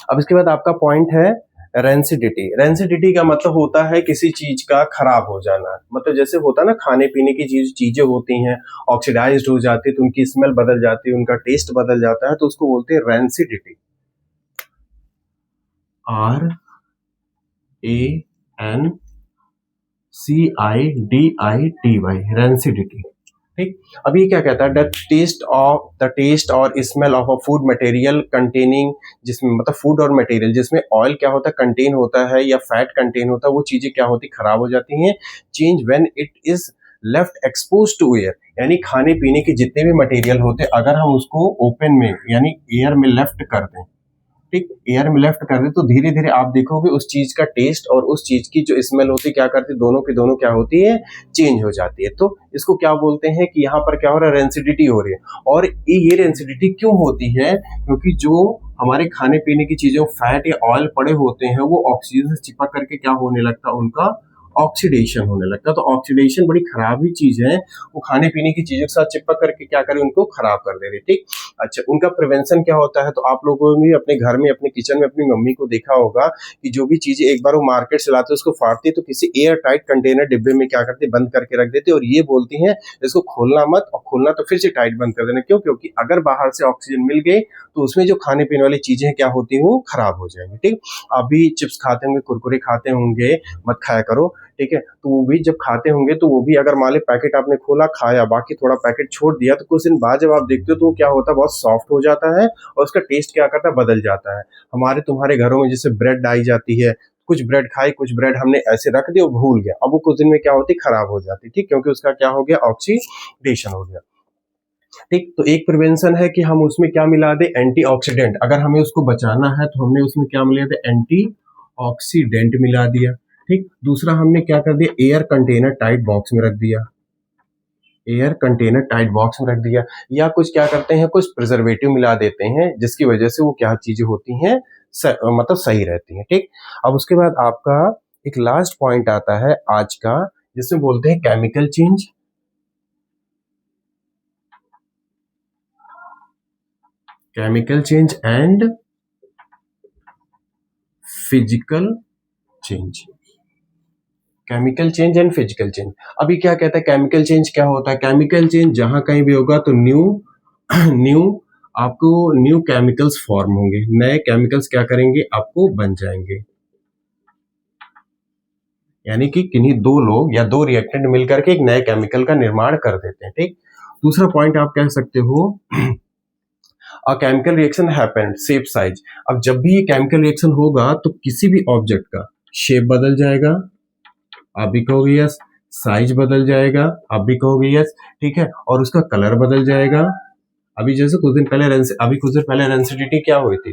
अब इसके बाद आपका पॉइंट है रेंसिडिटी। रेंसिडिटी का मतलब होता है किसी चीज का खराब हो जाना, मतलब जैसे होता है ना, खाने पीने की चीजें होती हैं, ऑक्सीडाइज्ड हो जाती है तो उनकी स्मेल बदल जाती है, उनका टेस्ट बदल जाता है, तो उसको बोलते हैं रेंसिडिटी। RANCIDITY, rancidity. ठीक, अभी क्या कहता है, द टेस्ट और smell of a food material containing, जिसमें मतलब फूड और मटेरियल जिसमें ऑयल क्या होता है, कंटेन होता है, या फैट कंटेन होता है, वो चीजें क्या होती, खराब हो जाती हैं। Change when it is left expose to air, यानी खाने पीने के जितने भी मटेरियल होते हैं, अगर हम उसको ओपन में यानी एयर में लेफ्ट कर दें, ठीक, एयर में लेफ्ट कर दे, तो धीरे धीरे आप देखोगे उस चीज का टेस्ट और उस चीज की जो स्मेल होती है, क्या करती है, दोनों की दोनों क्या होती है, चेंज हो जाती है। तो इसको क्या बोलते हैं कि यहाँ पर क्या हो रहा है, रेंसिडिटी हो रही है। और ये रेंसिडिटी क्यों होती है, क्योंकि जो हमारे खाने पीने की चीजें फैट या ऑयल पड़े होते हैं, वो ऑक्सीजन से चिपक करके क्या होने लगता है, उनका ऑक्सीडेशन होने लगता है। तो ऑक्सीडेशन बड़ी खराब ही चीज है, वो खाने पीने की चीजों के साथ चिपक करके क्या करे, उनको खराब कर दे रही। ठीक, अच्छा, उनका प्रिवेंशन क्या होता है, तो आप लोगों ने अपने घर में, अपने किचन में अपनी मम्मी को देखा होगा कि जो भी चीजें एक बार वो मार्केट से लाते हैं, उसको फाड़ती है तो किसी एयर टाइट कंटेनर डिब्बे में क्या करते, बंद करके रख देते, और ये बोलती हैं इसको खोलना मत, और खोलना तो फिर से टाइट बंद कर देना। क्यों, क्योंकि अगर बाहर से ऑक्सीजन मिल गई तो उसमें जो खाने पीने वाली चीजें क्या होती हैं, वो खराब हो जाएंगी। ठीक, अभी चिप्स खाते होंगे, कुरकुरे खाते होंगे, मत खाया करो, ठीक है, तो वो भी जब खाते होंगे, तो वो भी अगर मान ली पैकेट आपने खोला, खाया, बाकी थोड़ा पैकेट छोड़ दिया, तो कुछ दिन बाद जब आप देखते हो तो क्या होता है, बहुत सॉफ्ट हो जाता है और उसका टेस्ट क्या करता है, बदल जाता है। हमारे तुम्हारे घरों में जैसे ब्रेड आई जाती है, कुछ ब्रेड खाई, कुछ ब्रेड हमने ऐसे रख दिया, भूल गया, अब वो कुछ दिन में क्या होती, खराब हो जाती, ठीक, क्योंकि उसका क्या हो गया, ऑक्सीडेशन हो गया। ठीक, तो एक प्रिवेंशन है कि हम उसमें क्या मिला दे, एंटीऑक्सीडेंट। अगर हमें उसको बचाना है तो हमने उसमें क्या मिला दे, एंटीऑक्सीडेंट मिला दिया। ठीक, दूसरा हमने क्या कर दिया, एयर कंटेनर टाइट बॉक्स में रख दिया, एयर कंटेनर टाइट बॉक्स में रख दिया, या कुछ क्या करते हैं, कुछ प्रिजर्वेटिव मिला देते हैं, जिसकी वजह से वो क्या चीजें होती हैं, मतलब सही रहती हैं। ठीक, अब उसके बाद आपका एक लास्ट पॉइंट आता है आज का, जिसमें बोलते हैं chemical change. Chemical change and physical change. Chemical change and physical change. अभी क्या कहता है, केमिकल चेंज क्या होता है, केमिकल चेंज जहां कहीं भी होगा तो न्यू आपको न्यू केमिकल्स फॉर्म होंगे, नए केमिकल्स क्या करेंगे, आपको बन जाएंगे, यानी कि किन्हीं दो लोग या दो रिएक्टेंट मिलकर के एक नए केमिकल का निर्माण कर देते हैं। ठीक, दूसरा पॉइंट आप कह सकते हो, a chemical reaction happen shape size. अब जब भी ये केमिकल रिएक्शन होगा तो किसी भी ऑब्जेक्ट का शेप बदल जाएगा, आप भी कहोगे यस, साइज बदल जाएगा, आप भी कहोगे यस, ठीक है, और उसका कलर बदल जाएगा। अभी जैसे कुछ दिन पहले रेंसिडिटी क्या हुई थी,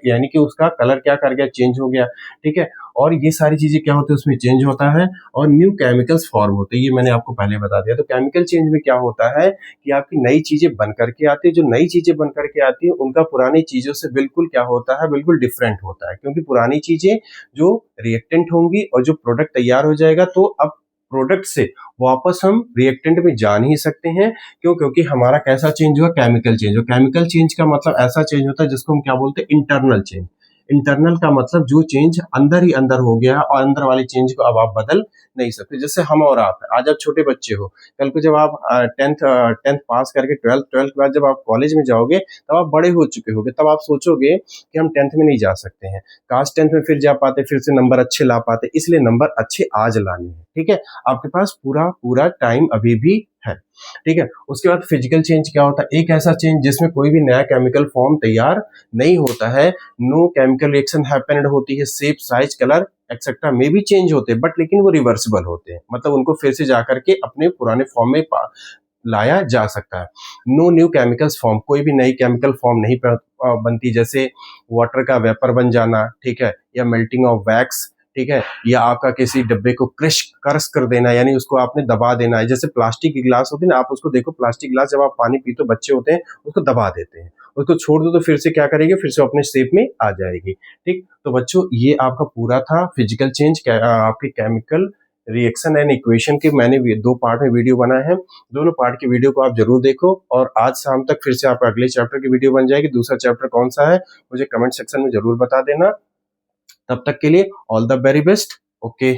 यानी कि उसका कलर क्या कर गया, चेंज हो गया, ठीक है, और ये सारी चीजें क्या होती है, उसमें चेंज होता है और न्यू केमिकल्स फॉर्म होते हैं, ये मैंने आपको पहले बता दिया। तो केमिकल चेंज में क्या होता है कि आपकी नई चीजें बन करके आती है, जो नई चीजें बन करके आती है उनका पुरानी चीजों से बिल्कुल क्या होता है, बिल्कुल डिफरेंट होता है, क्योंकि पुरानी चीजें जो रिएक्टेंट होंगी और जो प्रोडक्ट तैयार हो जाएगा, तो अब प्रोडक्ट से वापस हम रिएक्टेंट में जा नहीं सकते हैं। क्यों? क्योंकि हमारा कैसा चेंज हुआ? Chemical change. और केमिकल चेंज का मतलब ऐसा चेंज होता है जिसको हम क्या बोलते हैं? Internal change. इंटरनल का मतलब जो चेंज अंदर ही अंदर हो गया है और अंदर वाली चेंज को अब आप बदल नहीं सकते। जैसे हम और आप हैं, आज आप छोटे बच्चे हो, कल को जब आप टेंथ पास करके ट्वेल्थ के बाद जब आप कॉलेज में जाओगे तब आप बड़े हो चुके होगे, तब आप सोचोगे कि हम टेंथ में नहीं जा सकते हैं, काश टेंथ में फिर जा पाते, फिर से नंबर अच्छे ला पाते। इसलिए नंबर अच्छे आज लाने हैं, ठीक है? आपके पास पूरा पूरा टाइम अभी भी है, ठीक है? उसके बाद फिजिकल चेंज क्या होता है? एक ऐसा चेंज जिसमें कोई भी नया केमिकल फॉर्म तैयार नहीं होता है, नो केमिकल रिएक्शन हैपेंड होती है, शेप साइज कलर एक्सेट्रा में भी चेंज होते हैं, बट लेकिन वो रिवर्सिबल होते हैं, मतलब उनको फिर से जाकर के अपने पुराने फॉर्म में लाया जा सकता है। नो न्यू केमिकल्स फॉर्म, कोई भी नई केमिकल फॉर्म नहीं बनती, जैसे वाटर का वेपर बन जाना, ठीक है, या मेल्टिंग ऑफ वैक्स, ठीक है, या आपका किसी डब्बे को क्रश कर देना, यानी उसको आपने दबा देना है। जैसे प्लास्टिक की गिलास होती है ना, आप उसको देखो, प्लास्टिक गिलास जब आप पानी पीते हो, बच्चे होते हैं उसको दबा देते हैं, उसको छोड़ दो तो फिर से क्या करेगी? फिर से अपने शेप में आ जाएगी, ठीक? तो बच्चों ये आपका पूरा था फिजिकल चेंज, आपके केमिकल रिएक्शन एंड इक्वेशन के मैंने दो पार्ट में वीडियो बनाए हैं। दोनों पार्ट की वीडियो को आप जरूर देखो और आज शाम तक फिर से आप अगले चैप्टर की वीडियो बन जाएगी। दूसरा चैप्टर कौन सा है मुझे कमेंट सेक्शन में जरूर बता देना। तब तक के लिए all the very best. Okay.